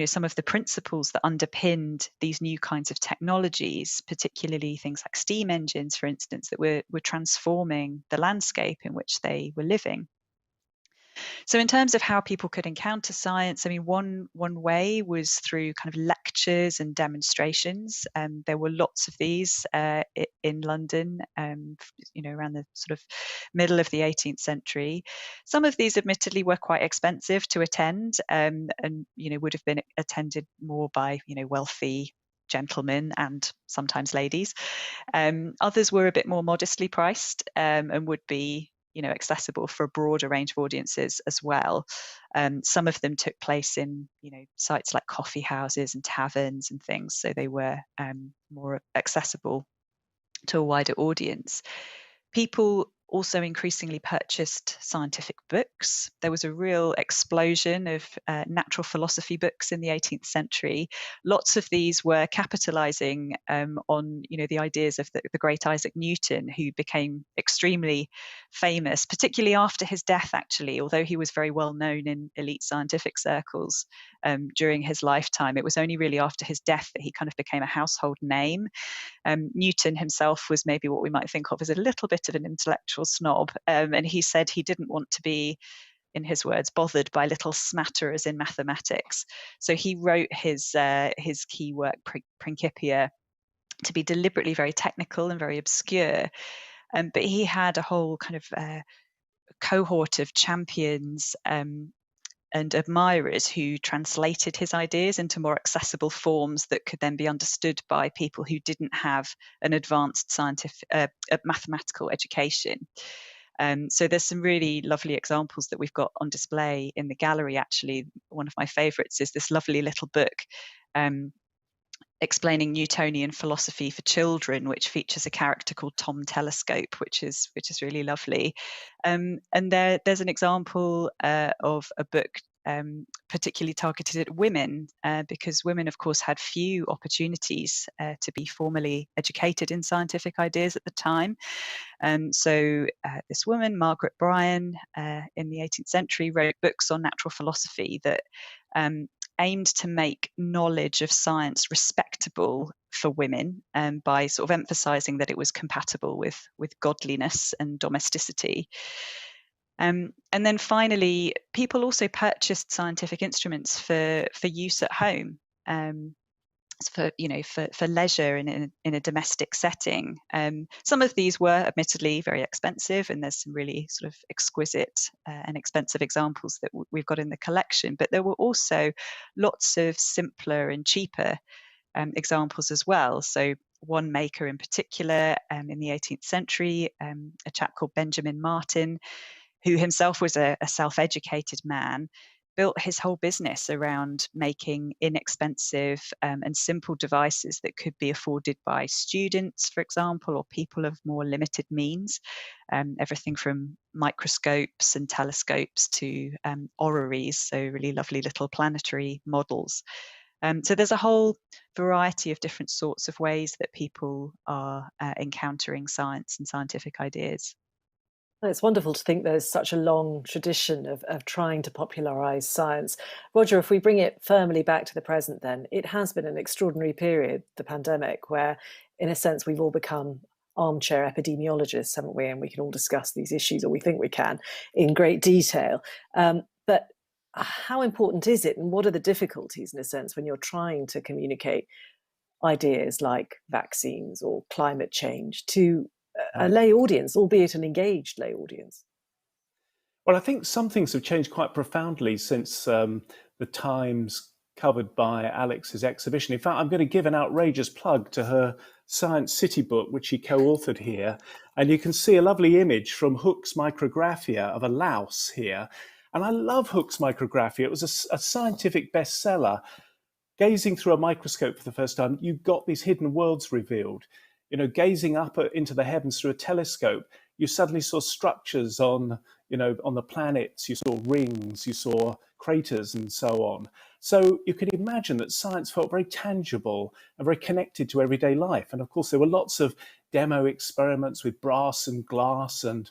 some of the principles that underpinned these new kinds of technologies, particularly things like steam engines, for instance, that were transforming the landscape in which they were living. So in terms of how people could encounter science, I mean, one way was through kind of lectures and demonstrations. There were lots of these in London, around the sort of middle of the 18th century. Some of these admittedly were quite expensive to attend, and would have been attended more by wealthy gentlemen and sometimes ladies. Others were a bit more modestly priced and would be accessible for a broader range of audiences as well. Some of them took place in sites like coffee houses and taverns and things, so they were more accessible to a wider audience. People also increasingly purchased scientific books. There was a real explosion of natural philosophy books in the 18th century. Lots of these were capitalizing on the ideas of the great Isaac Newton, who became extremely famous, particularly after his death, actually, although he was very well known in elite scientific circles during his lifetime. It was only really after his death that he kind of became a household name. Newton himself was maybe what we might think of as a little bit of an intellectual snob, and he said he didn't want to be, in his words, bothered by little smatterers in mathematics. So he wrote his key work, Principia, to be deliberately very technical and very obscure. But he had a whole kind of cohort of champions and admirers who translated his ideas into more accessible forms that could then be understood by people who didn't have an advanced scientific, mathematical education. So there's some really lovely examples that we've got on display in the gallery. Actually, one of my favorites is this lovely little book explaining Newtonian philosophy for children, which features a character called Tom Telescope, which is really lovely. And there's an example of a book particularly targeted at women, because women, of course, had few opportunities to be formally educated in scientific ideas at the time. So this woman, Margaret Bryan, in the 18th century, wrote books on natural philosophy that aimed to make knowledge of science respectable for women, by sort of emphasizing that it was compatible with godliness and domesticity. And then finally, people also purchased scientific instruments for use at home, for leisure in a domestic setting. Some of these were admittedly very expensive, and there's some really sort of exquisite and expensive examples that we've got in the collection. But there were also lots of simpler and cheaper examples as well. So one maker in particular in the 18th century, a chap called Benjamin Martin, who himself was a self-educated man, built his whole business around making inexpensive and simple devices that could be afforded by students, for example, or people of more limited means. Everything from microscopes and telescopes to orreries, so really lovely little planetary models. So there's a whole variety of different sorts of ways that people are encountering science and scientific ideas. It's wonderful to think there's such a long tradition of trying to popularise science. Roger, if we bring it firmly back to the present, then it has been an extraordinary period, the pandemic, where, in a sense, we've all become armchair epidemiologists, haven't we? And we can all discuss these issues, or we think we can, in great detail. But how important is it, and what are the difficulties, in a sense, when you're trying to communicate ideas like vaccines or climate change to a lay audience, albeit an engaged lay audience? Well, I think some things have changed quite profoundly since the times covered by Alex's exhibition. In fact, I'm going to give an outrageous plug to her Science City book, which she co-authored here. And you can see a lovely image from Hooke's Micrographia of a louse here. And I love Hooke's Micrographia. It was a scientific bestseller. Gazing through a microscope for the first time, you got these hidden worlds revealed. You know, gazing up into the heavens through a telescope, you suddenly saw structures on the planets, you saw rings, you saw craters and so on. So you can imagine that science felt very tangible and very connected to everyday life. And of course, there were lots of demo experiments with brass and glass and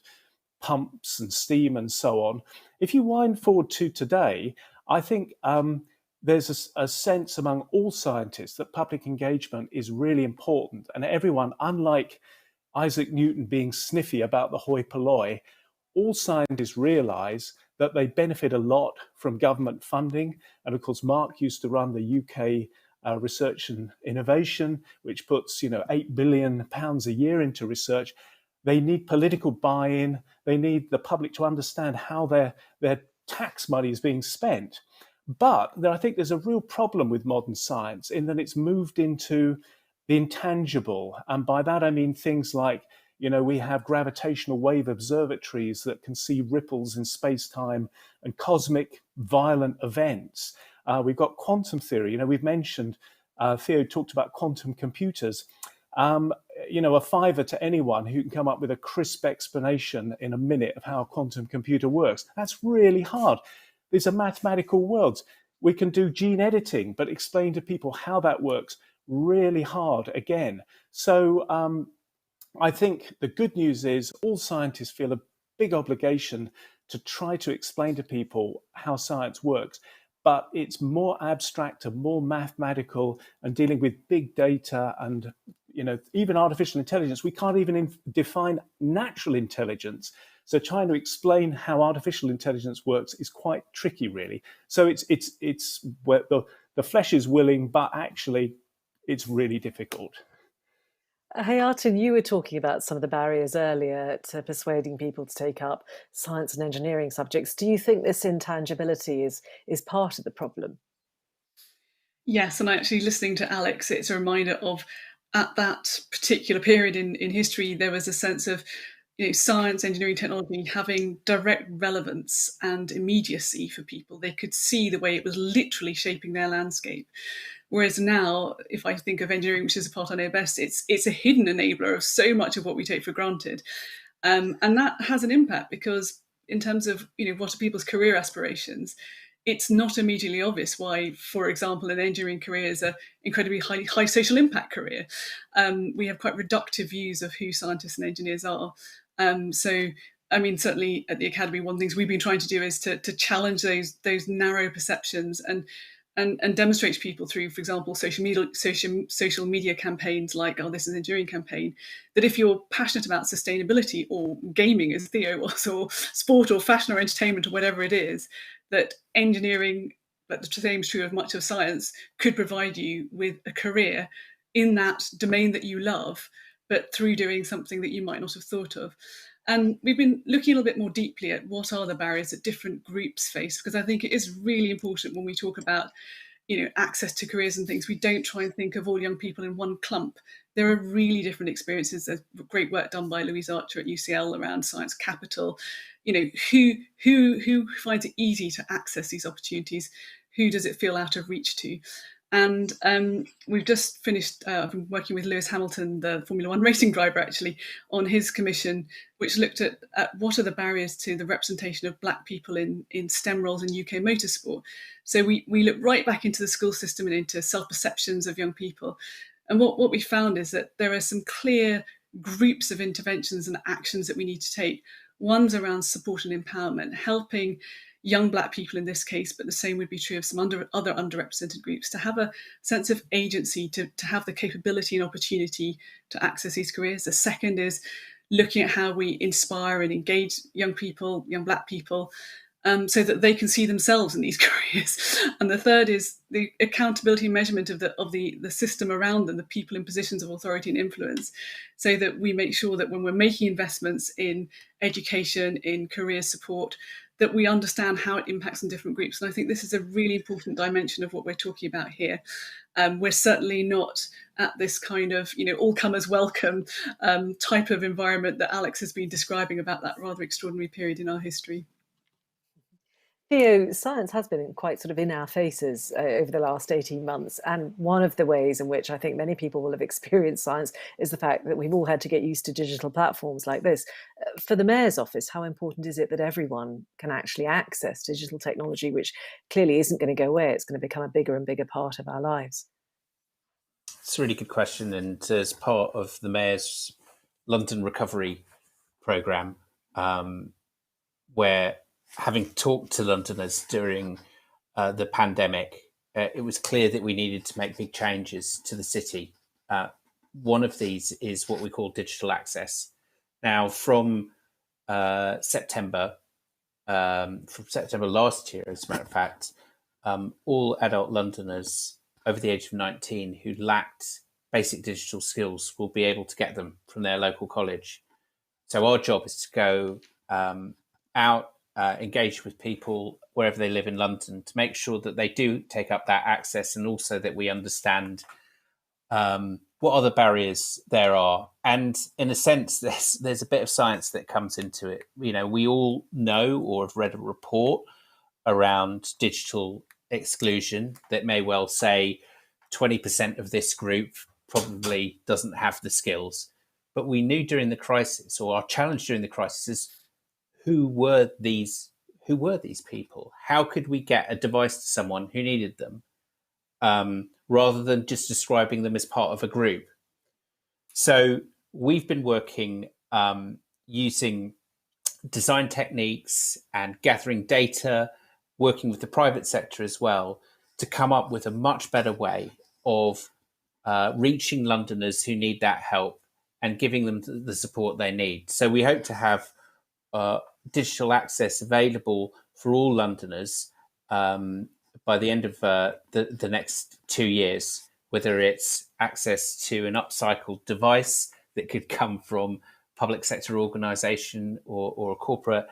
pumps and steam and so on. If you wind forward to today, I think there's a sense among all scientists that public engagement is really important. And everyone, unlike Isaac Newton being sniffy about the hoi polloi, all scientists realize that they benefit a lot from government funding. And of course, Mark used to run the UK Research and Innovation, which puts £8 billion a year into research. They need political buy-in. They need the public to understand how their tax money is being spent. But I think there's a real problem with modern science in that it's moved into the intangible. And by that, I mean things like, we have gravitational wave observatories that can see ripples in space-time and cosmic violent events. We've got quantum theory. We've mentioned, Theo talked about quantum computers. A fiver to anyone who can come up with a crisp explanation in a minute of how a quantum computer works. That's really hard. These are mathematical worlds. We can do gene editing, but explain to people how that works, really hard again. So I think the good news is all scientists feel a big obligation to try to explain to people how science works, but it's more abstract and more mathematical and dealing with big data and even artificial intelligence. We can't even define natural intelligence. So trying to explain how artificial intelligence works is quite tricky, really. So it's where the flesh is willing, but actually it's really difficult. Hayaatun, you were talking about some of the barriers earlier to persuading people to take up science and engineering subjects. Do you think this intangibility is part of the problem? Yes, and actually listening to Alex, it's a reminder of at that particular period in history, there was a sense of science, engineering, technology having direct relevance and immediacy for people. They could see the way it was literally shaping their landscape. Whereas now, if I think of engineering, which is the part I know best, it's a hidden enabler of so much of what we take for granted. And that has an impact because in terms of what are people's career aspirations, it's not immediately obvious why, for example, an engineering career is an incredibly high social impact career. We have quite reductive views of who scientists and engineers are. So, I mean, certainly at the Academy, one of the things we've been trying to do is to challenge those narrow perceptions and demonstrate to people through, for example, social media campaigns like This is an Engineering campaign, that if you're passionate about sustainability or gaming, as Theo was, or sport or fashion or entertainment or whatever it is, that engineering, but the same is true of much of science, could provide you with a career in that domain that you love, but through doing something that you might not have thought of. And we've been looking a little bit more deeply at what are the barriers that different groups face, because I think it is really important when we talk about access to careers and things, we don't try and think of all young people in one clump. There are really different experiences. There's great work done by Louise Archer at UCL around science capital. Who finds it easy to access these opportunities? Who does it feel out of reach to? And we've just finished, I've been working with Lewis Hamilton, the Formula One racing driver, actually, on his commission, which looked at what are the barriers to the representation of Black people in STEM roles in UK motorsport. So we look right back into the school system and into self-perceptions of young people. And what we found is that there are some clear groups of interventions and actions that we need to take. One's around support and empowerment, helping young Black people in this case, but the same would be true of some other underrepresented groups, to have a sense of agency, to have the capability and opportunity to access these careers. The second is looking at how we inspire and engage young people, young Black people, so that they can see themselves in these careers. And the third is the accountability and measurement of the system around them, the people in positions of authority and influence, so that we make sure that when we're making investments in education, in career support, that we understand how it impacts on different groups. And I think this is a really important dimension of what we're talking about here. We're certainly not at this kind of, all comers welcome type of environment that Alex has been describing about that rather extraordinary period in our history. Theo, science has been quite sort of in our faces over the last 18 months. And one of the ways in which I think many people will have experienced science is the fact that we've all had to get used to digital platforms like this. For the Mayor's office, how important is it that everyone can actually access digital technology, which clearly isn't going to go away? It's going to become a bigger and bigger part of our lives. It's a really good question. And as part of the Mayor's London Recovery Programme, where having talked to Londoners during the pandemic, it was clear that we needed to make big changes to the city. One of these is what we call digital access. Now, from September last year, as a matter of fact, all adult Londoners over the age of 19 who lacked basic digital skills will be able to get them from their local college. So our job is to go out, engage with people wherever they live in London to make sure that they do take up that access, and also that we understand what other barriers there are. And in a sense, there's a bit of science that comes into it. We all know or have read a report around digital exclusion that may well say 20% of this group probably doesn't have the skills. But we knew during the crisis, or our challenge during the crisis, is who were these people? How could we get a device to someone who needed them, rather than just describing them as part of a group? So we've been working using design techniques and gathering data, working with the private sector as well, to come up with a much better way of reaching Londoners who need that help and giving them the support they need. So we hope to have digital access available for all Londoners by the end of the next 2 years, whether it's access to an upcycled device that could come from public sector organisation or a corporate,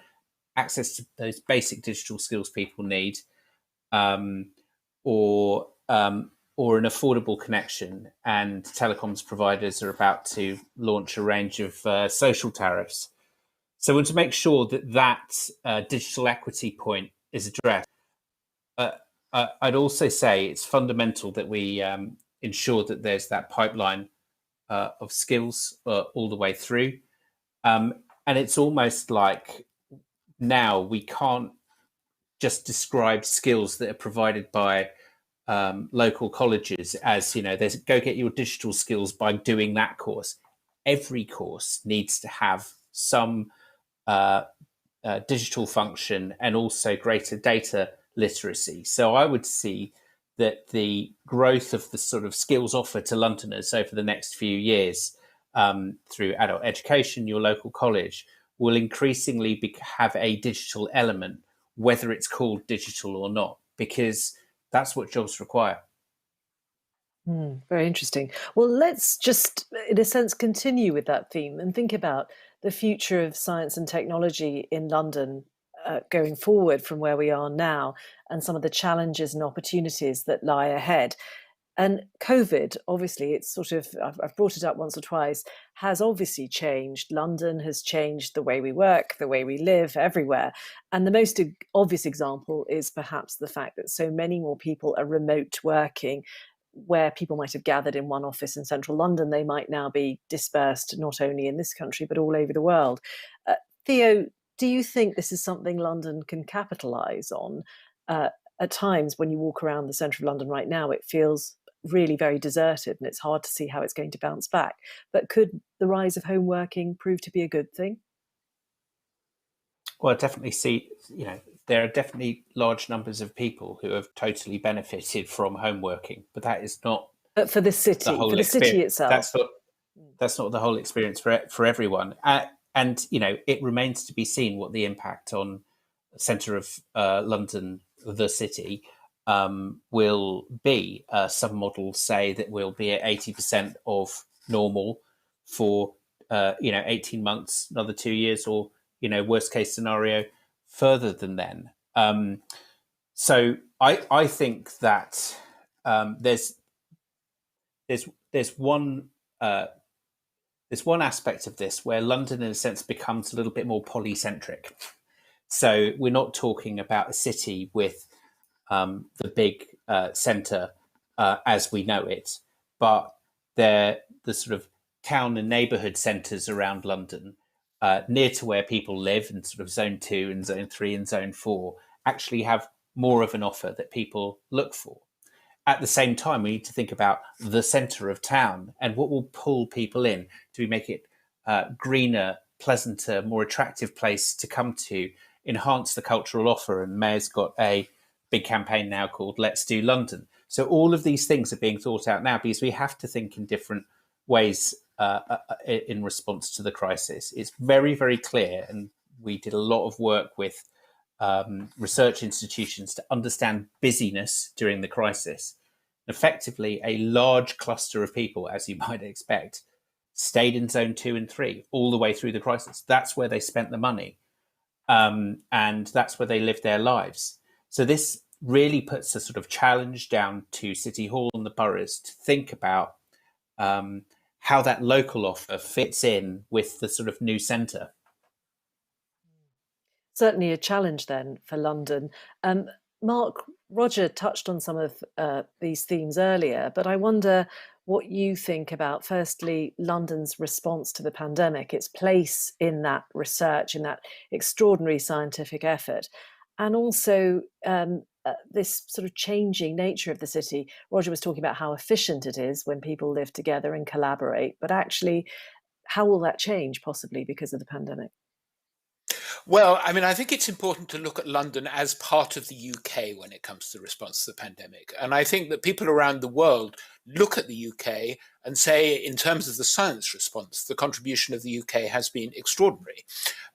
access to those basic digital skills people need, or an affordable connection. And telecoms providers are about to launch a range of social tariffs. So we want to make sure that digital equity point is addressed. I'd also say it's fundamental that we ensure that there's that pipeline of skills all the way through. And it's almost like now we can't just describe skills that are provided by local colleges as, there's go get your digital skills by doing that course. Every course needs to have some digital function and also greater data literacy. So I would see that the growth of the sort of skills offered to Londoners over the next few years through adult education, your local college, will increasingly have a digital element, whether it's called digital or not, because that's what jobs require. Very interesting. Well, let's just, in a sense, continue with that theme and think about the future of science and technology in London going forward from where we are now, and some of the challenges and opportunities that lie ahead. And COVID, obviously, it's sort of, I've brought it up once or twice, has obviously changed. London has changed the way we work, the way we live everywhere. And the most obvious example is perhaps the fact that so many more people are remote working. Where people might have gathered in one office in central London, they might now be dispersed not only in this country, but all over the world. Theo, do you think this is something London can capitalise on? At times when you walk around the centre of London right now, it feels really very deserted and it's hard to see how it's going to bounce back. But could the rise of home working prove to be a good thing? Well, I definitely see, there are definitely large numbers of people who have totally benefited from home working, but that is not. But for the city, for the city itself, that's not the whole experience for everyone. And it remains to be seen what the impact on the centre of London, the city, will be. Some models say that we'll be at 80% of normal for 18 months, another 2 years, or worst case scenario, further than then. So I think that there's one aspect of this where London, in a sense, becomes a little bit more polycentric. So we're not talking about a city with the big centre as we know it, but the sort of town and neighbourhood centres around London, near to where people live, in sort of zone 2 and zone 3 and zone 4, actually have more of an offer that people look for. At the same time, we need to think about the centre of town and what will pull people in. Do we make it greener, pleasanter, more attractive place to come to, enhance the cultural offer? And Mayor's got a big campaign now called Let's Do London. So all of these things are being thought out now because we have to think in different ways in response to the crisis. It's very, very clear, and we did a lot of work with research institutions to understand busyness during the crisis. Effectively, a large cluster of people, as you might expect, stayed in zone 2 and 3 all the way through the crisis. That's where they spent the money, and that's where they lived their lives. So this really puts a sort of challenge down to City Hall and the boroughs to think about how that local offer fits in with the sort of new centre. Certainly a challenge then for London. Mark, Roger touched on some of these themes earlier, but I wonder what you think about, firstly, London's response to the pandemic, its place in that research, in that extraordinary scientific effort, and also this sort of changing nature of the city. Roger was talking about how efficient it is when people live together and collaborate, but actually, how will that change possibly because of the pandemic? Well, I mean, I think it's important to look at London as part of the UK when it comes to the response to the pandemic. And I think that people around the world look at the UK and say, in terms of the science response, the contribution of the UK has been extraordinary.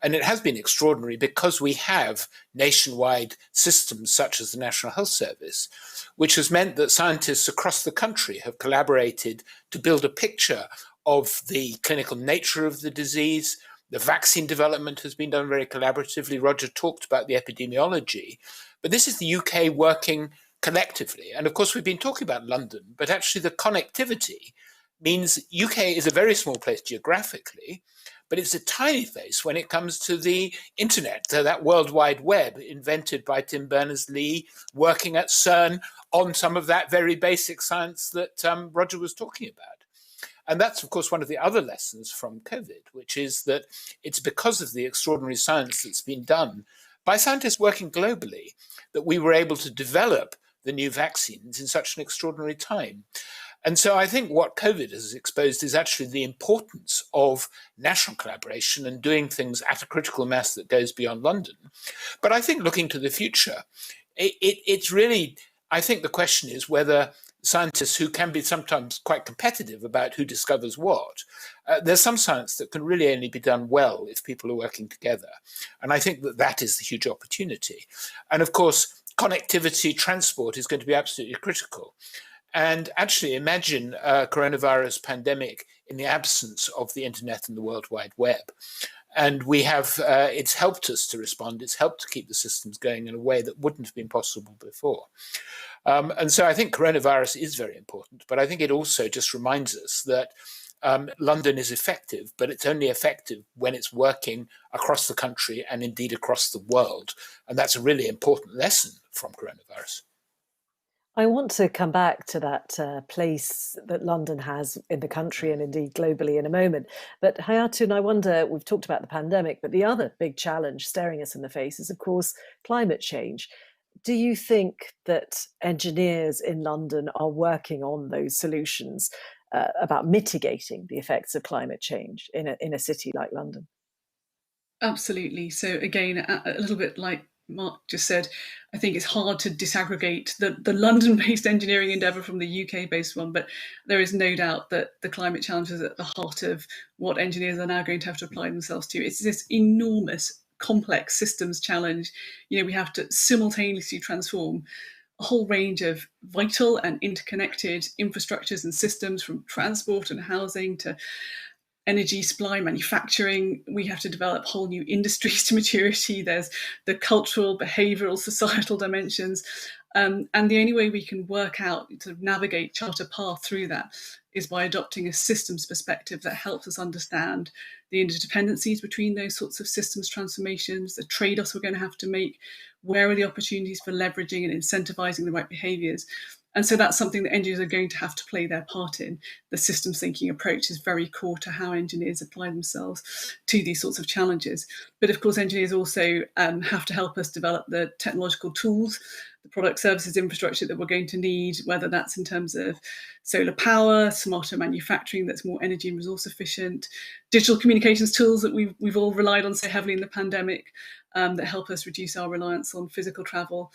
And it has been extraordinary because we have nationwide systems such as the National Health Service, which has meant that scientists across the country have collaborated to build a picture of the clinical nature of the disease. The vaccine development has been done very collaboratively. Roger talked about the epidemiology, but this is the UK working collectively. And of course, we've been talking about London, but actually the connectivity means UK is a very small place geographically, but it's a tiny place when it comes to the internet, that World Wide Web invented by Tim Berners-Lee, working at CERN on some of that very basic science that Roger was talking about. And that's, of course, one of the other lessons from COVID, which is that it's because of the extraordinary science that's been done by scientists working globally that we were able to develop the new vaccines in such an extraordinary time. And so I think what COVID has exposed is actually the importance of national collaboration and doing things at a critical mass that goes beyond London. But I think looking to the future, it's really, I think the question is whether scientists who can be sometimes quite competitive about who discovers what, there's some science that can really only be done well if people are working together. And I think that that is the huge opportunity. And of course, connectivity, transport is going to be absolutely critical. And actually imagine a coronavirus pandemic in the absence of the internet and the World Wide Web. And we have, it's helped us to respond. It's helped to keep the systems going in a way that wouldn't have been possible before. And so I think coronavirus is very important, but I think it also just reminds us that London is effective, but it's only effective when it's working across the country and indeed across the world. And that's a really important lesson from coronavirus. I want to come back to that place that London has in the country and indeed globally in a moment. But Hayaatun, I wonder, we've talked about the pandemic, but the other big challenge staring us in the face is, of course, climate change. Do you think that engineers in London are working on those solutions about mitigating the effects of climate change in a city like London? Absolutely. So again, a little bit like Mark just said, I think it's hard to disaggregate the London-based engineering endeavour from the UK-based one, but there is no doubt that the climate challenge is at the heart of what engineers are now going to have to apply themselves to. It's this enormous, complex systems challenge. We have to simultaneously transform a whole range of vital and interconnected infrastructures and systems, from transport and housing to energy supply, manufacturing. We have to develop whole new industries to maturity. There's the cultural, behavioural, societal dimensions. And the only way we can work out, to navigate, chart a path through that, is by adopting a systems perspective that helps us understand the interdependencies between those sorts of systems transformations, the trade-offs we're going to have to make, where are the opportunities for leveraging and incentivising the right behaviours. And so that's something that engineers are going to have to play their part in. The systems thinking approach is very core to how engineers apply themselves to these sorts of challenges. But of course, engineers also have to help us develop the technological tools, the product services infrastructure that we're going to need, whether that's in terms of solar power, smarter manufacturing that's more energy and resource efficient, digital communications tools that we've all relied on so heavily in the pandemic that help us reduce our reliance on physical travel.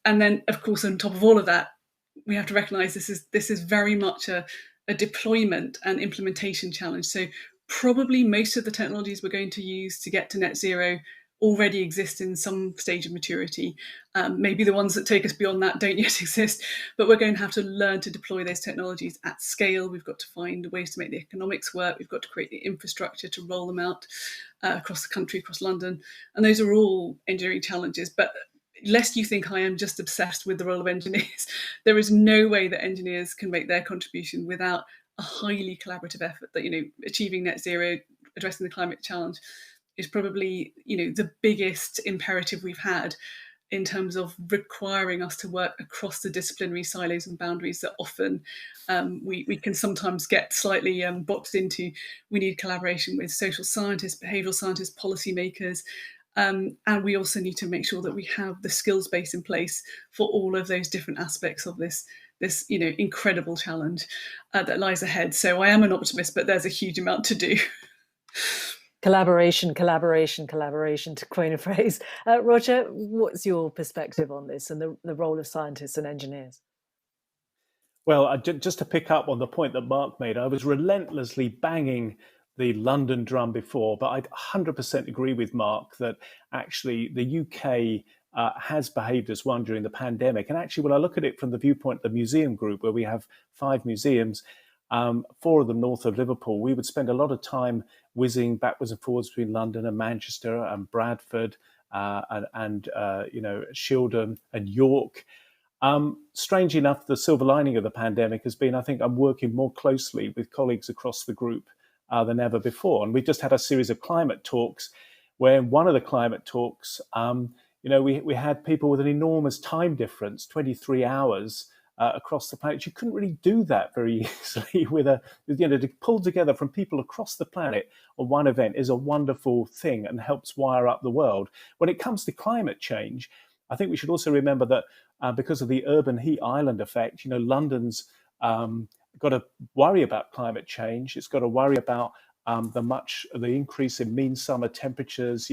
And then, of course, on top of all of that, we have to recognise this is very much a deployment and implementation challenge. So probably most of the technologies we're going to use to get to net zero already exist in some stage of maturity. Maybe the ones that take us beyond that don't yet exist, but we're going to have to learn to deploy those technologies at scale. We've got to find ways to make the economics work. We've got to create the infrastructure to roll them out across the country, across London. And those are all engineering challenges. But lest you think I am just obsessed with the role of engineers, there is no way that engineers can make their contribution without a highly collaborative effort. That, achieving net zero, addressing the climate challenge is probably, the biggest imperative we've had in terms of requiring us to work across the disciplinary silos and boundaries that often we can sometimes get slightly boxed into. We need collaboration with social scientists, behavioural scientists, policymakers, and we also need to make sure that we have the skills base in place for all of those different aspects of this incredible challenge that lies ahead. So I am an optimist, but there's a huge amount to do. Collaboration, to coin a phrase. Roger, what's your perspective on this and the role of scientists and engineers? Well, just to pick up on the point that Mark made, I was relentlessly banging the London drum before, but I 100% agree with Mark that actually the UK has behaved as one during the pandemic. And actually, when I look at it from the viewpoint of the museum group, where we have 5 museums, 4 of them north of Liverpool, we would spend a lot of time whizzing backwards and forwards between London and Manchester and Bradford and Shildon and York. Strangely enough, the silver lining of the pandemic has been, I think, I'm working more closely with colleagues across the group than ever before. And we just had a series of climate talks where in one of the climate talks, we had people with an enormous time difference, 23 hours across the planet. You couldn't really do that very easily to pull together from people across the planet on one event is a wonderful thing and helps wire up the world. When it comes to climate change, I think we should also remember that because of the urban heat island effect, London's got to worry about climate change. It's got to worry about the increase in mean summer temperatures,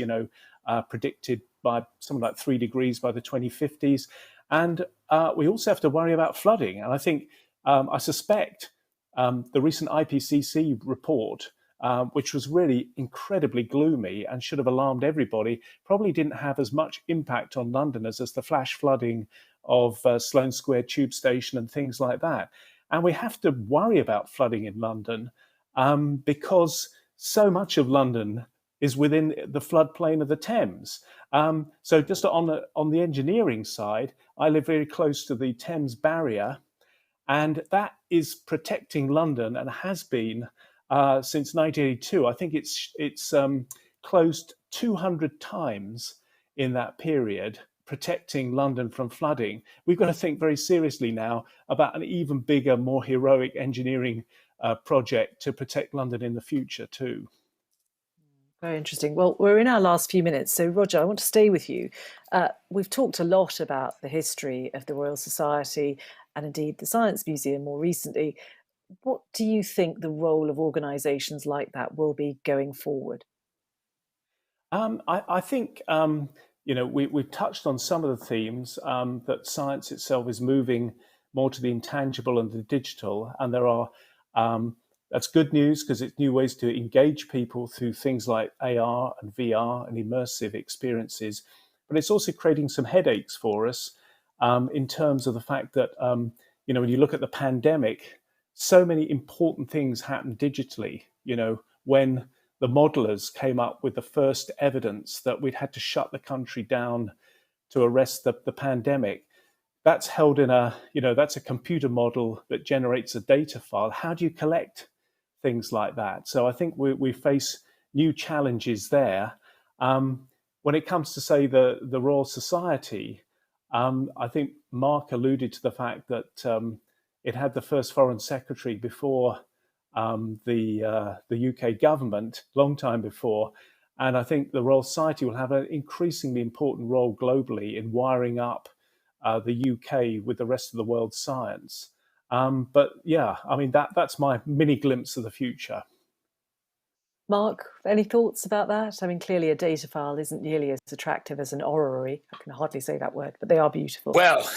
predicted by something like 3 degrees by the 2050s. And we also have to worry about flooding. And I think, I suspect the recent IPCC report, which was really incredibly gloomy and should have alarmed everybody, probably didn't have as much impact on Londoners as the flash flooding of Sloane Square Tube Station and things like that. And we have to worry about flooding in London because so much of London is within the floodplain of the Thames. So just on the engineering side, I live very close to the Thames barrier, and that is protecting London and has been since 1982. I think it's closed 200 times in that period, protecting London from flooding. We've got to think very seriously now about an even bigger, more heroic engineering project to protect London in the future too. Very interesting. Well, we're in our last few minutes. So, Roger, I want to stay with you. We've talked a lot about the history of the Royal Society and indeed the Science Museum more recently. What do you think the role of organisations like that will be going forward? I think, we've touched on some of the themes, that science itself is moving more to the intangible and the digital. And there are, that's good news because it's new ways to engage people through things like AR and VR and immersive experiences. But it's also creating some headaches for us in terms of the fact that, when you look at the pandemic, so many important things happened digitally. When the modelers came up with the first evidence that we'd had to shut the country down to arrest the pandemic, that's held in that's a computer model that generates a data file. How do you collect things like that? So I think we face new challenges there. When it comes to, say, the Royal Society, I think Mark alluded to the fact that it had the first foreign secretary before the UK government, long time before. And I think the Royal Society will have an increasingly important role globally in wiring up the UK with the rest of the world's science. But yeah, I mean, that's my mini glimpse of the future. Mark, any thoughts about that? I mean, clearly a data file isn't nearly as attractive as an orrery. I can hardly say that word, but they are beautiful. Well,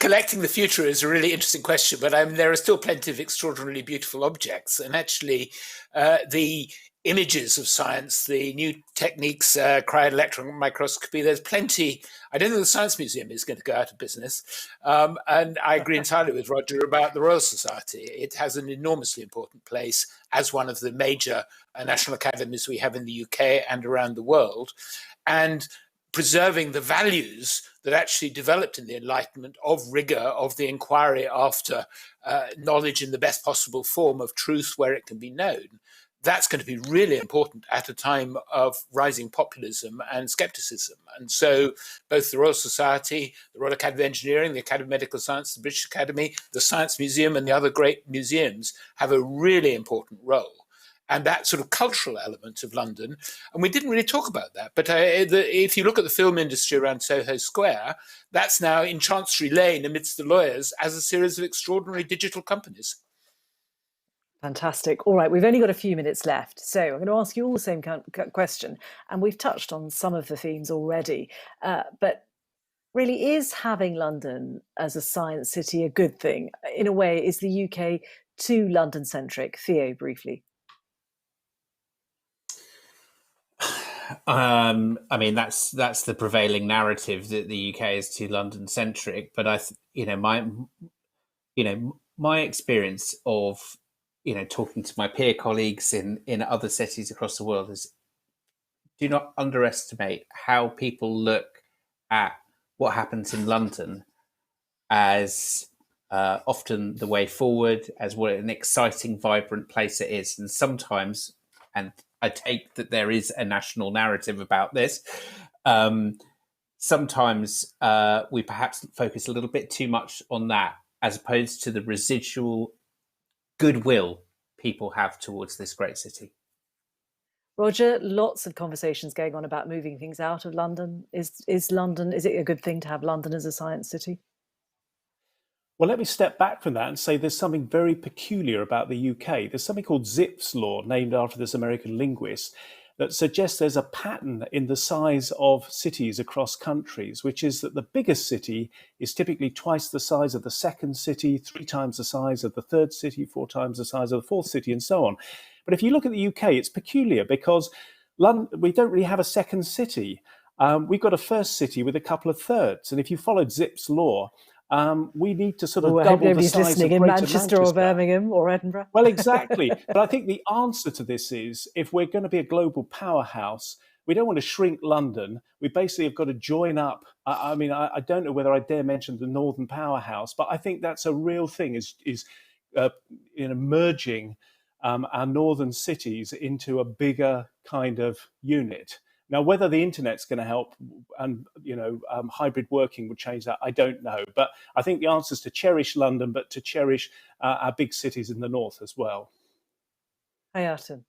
collecting the future is a really interesting question, but there are still plenty of extraordinarily beautiful objects. And actually, the images of science, the new techniques, cryo-electron microscopy, there's plenty. I don't think the Science Museum is going to go out of business. And I agree entirely with Roger about the Royal Society. It has an enormously important place as one of the major national academies we have in the UK and around the world. And preserving the values that actually developed in the Enlightenment of rigor, of the inquiry after knowledge in the best possible form of truth where it can be known. That's going to be really important at a time of rising populism and skepticism. And so both the Royal Society, the Royal Academy of Engineering, the Academy of Medical Science, the British Academy, the Science Museum and the other great museums have a really important role. And that sort of cultural element of London, and we didn't really talk about that, but if you look at the film industry around Soho Square, that's now in Chancery Lane amidst the lawyers as a series of extraordinary digital companies. Fantastic. All right, we've only got a few minutes left. So I'm going to ask you all the same question. And we've touched on some of the themes already. But really, is having London as a science city a good thing? In a way, is the UK too London-centric? Theo, briefly. I mean, that's the prevailing narrative, that the UK is too London-centric. But my experience of talking to my peer colleagues in other cities across the world is, do not underestimate how people look at what happens in London as often the way forward, as what an exciting, vibrant place it is. And sometimes, and I take that there is a national narrative about this, sometimes we perhaps focus a little bit too much on that, as opposed to the residual goodwill people have towards this great city. Roger, lots of conversations going on about moving things out of London. Is it a good thing to have London as a science city? Well, let me step back from that and say there's something very peculiar about the UK. There's something called Zipf's law, named after this American linguist, that suggests there's a pattern in the size of cities across countries, which is that the biggest city is typically twice the size of the second city, 3 times the size of the third city, 4 times the size of the fourth city, and so on. But if you look at the UK, it's peculiar because London, we don't really have a second city. We've got a first city with a couple of thirds. And if you followed Zipf's law, we need to sort of I hope double the nobody's size listening of in Greater Manchester or Birmingham or Edinburgh. Well, exactly. But I think the answer to this is, if we're going to be a global powerhouse, we don't want to shrink London. We basically have got to join up. I mean, I don't know whether I dare mention the Northern Powerhouse, but I think that's a real thing, is merging our northern cities into a bigger kind of unit. Now, whether the internet's going to help and hybrid working would change that, I don't know. But I think the answer is to cherish London, but to cherish our big cities in the north as well. Hayaatun.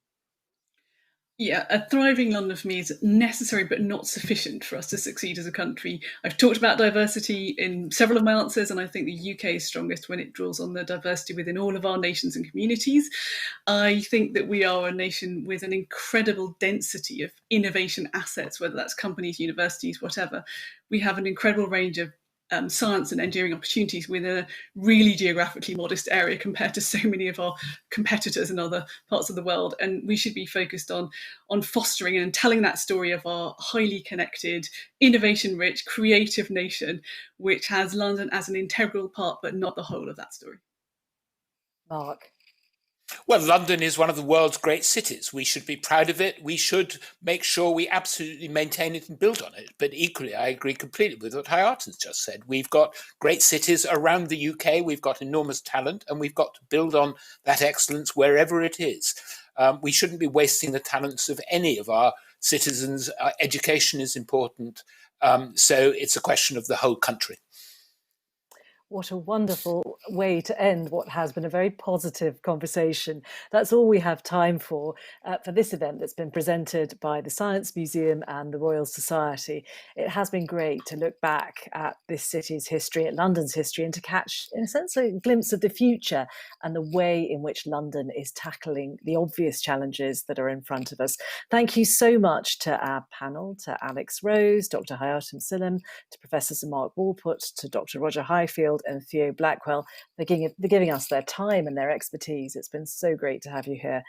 Yeah, a thriving London for me is necessary but not sufficient for us to succeed as a country. I've talked about diversity in several of my answers, and I think the UK is strongest when it draws on the diversity within all of our nations and communities. I think that we are a nation with an incredible density of innovation assets, whether that's companies, universities, whatever. We have an incredible range of science and engineering opportunities within a really geographically modest area compared to so many of our competitors in other parts of the world. And we should be focused on fostering and telling that story of our highly connected, innovation-rich, creative nation, which has London as an integral part, but not the whole of that story. Mark. Well, London is one of the world's great cities. We should be proud of it. We should make sure we absolutely maintain it and build on it. But equally, I agree completely with what Hayaatun's just said. We've got great cities around the UK. We've got enormous talent, and we've got to build on that excellence wherever it is. We shouldn't be wasting the talents of any of our citizens. Education is important. So it's a question of the whole country. What a wonderful way to end what has been a very positive conversation. That's all we have time for this event that's been presented by the Science Museum and the Royal Society. It has been great to look back at this city's history, at London's history, and to catch, in a sense, a glimpse of the future and the way in which London is tackling the obvious challenges that are in front of us. Thank you so much to our panel, to Alex Rose, Dr. Hayaatun Sillem, to Professor Sir Mark Walport, to Dr. Roger Highfield, and Theo Blackwell for giving us their time and their expertise. It's been so great to have you here.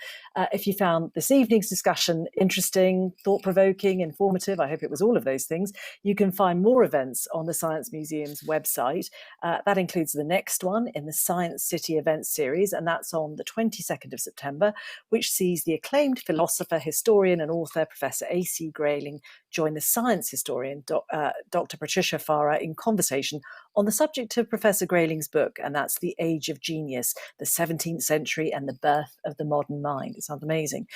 If you found this evening's discussion interesting, thought-provoking, informative, I hope it was all of those things, you can find more events on the Science Museum's website. That includes the next one in the Science City events series, and that's on the 22nd of September, which sees the acclaimed philosopher, historian and author, Professor A.C. Grayling, join the science historian, Dr. Patricia Farah, in conversation on the subject of Professor Grayling's book, and that's The Age of Genius, the 17th Century and the Birth of the Modern Mind. It sounds amazing.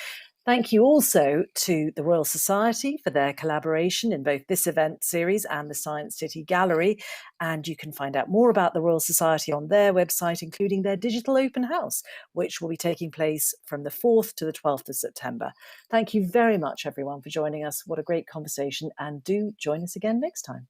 Thank you also to the Royal Society for their collaboration in both this event series and the Science City Gallery. And you can find out more about the Royal Society on their website, including their digital open house, which will be taking place from the 4th to the 12th of September. Thank you very much, everyone, for joining us. What a great conversation. And do join us again next time.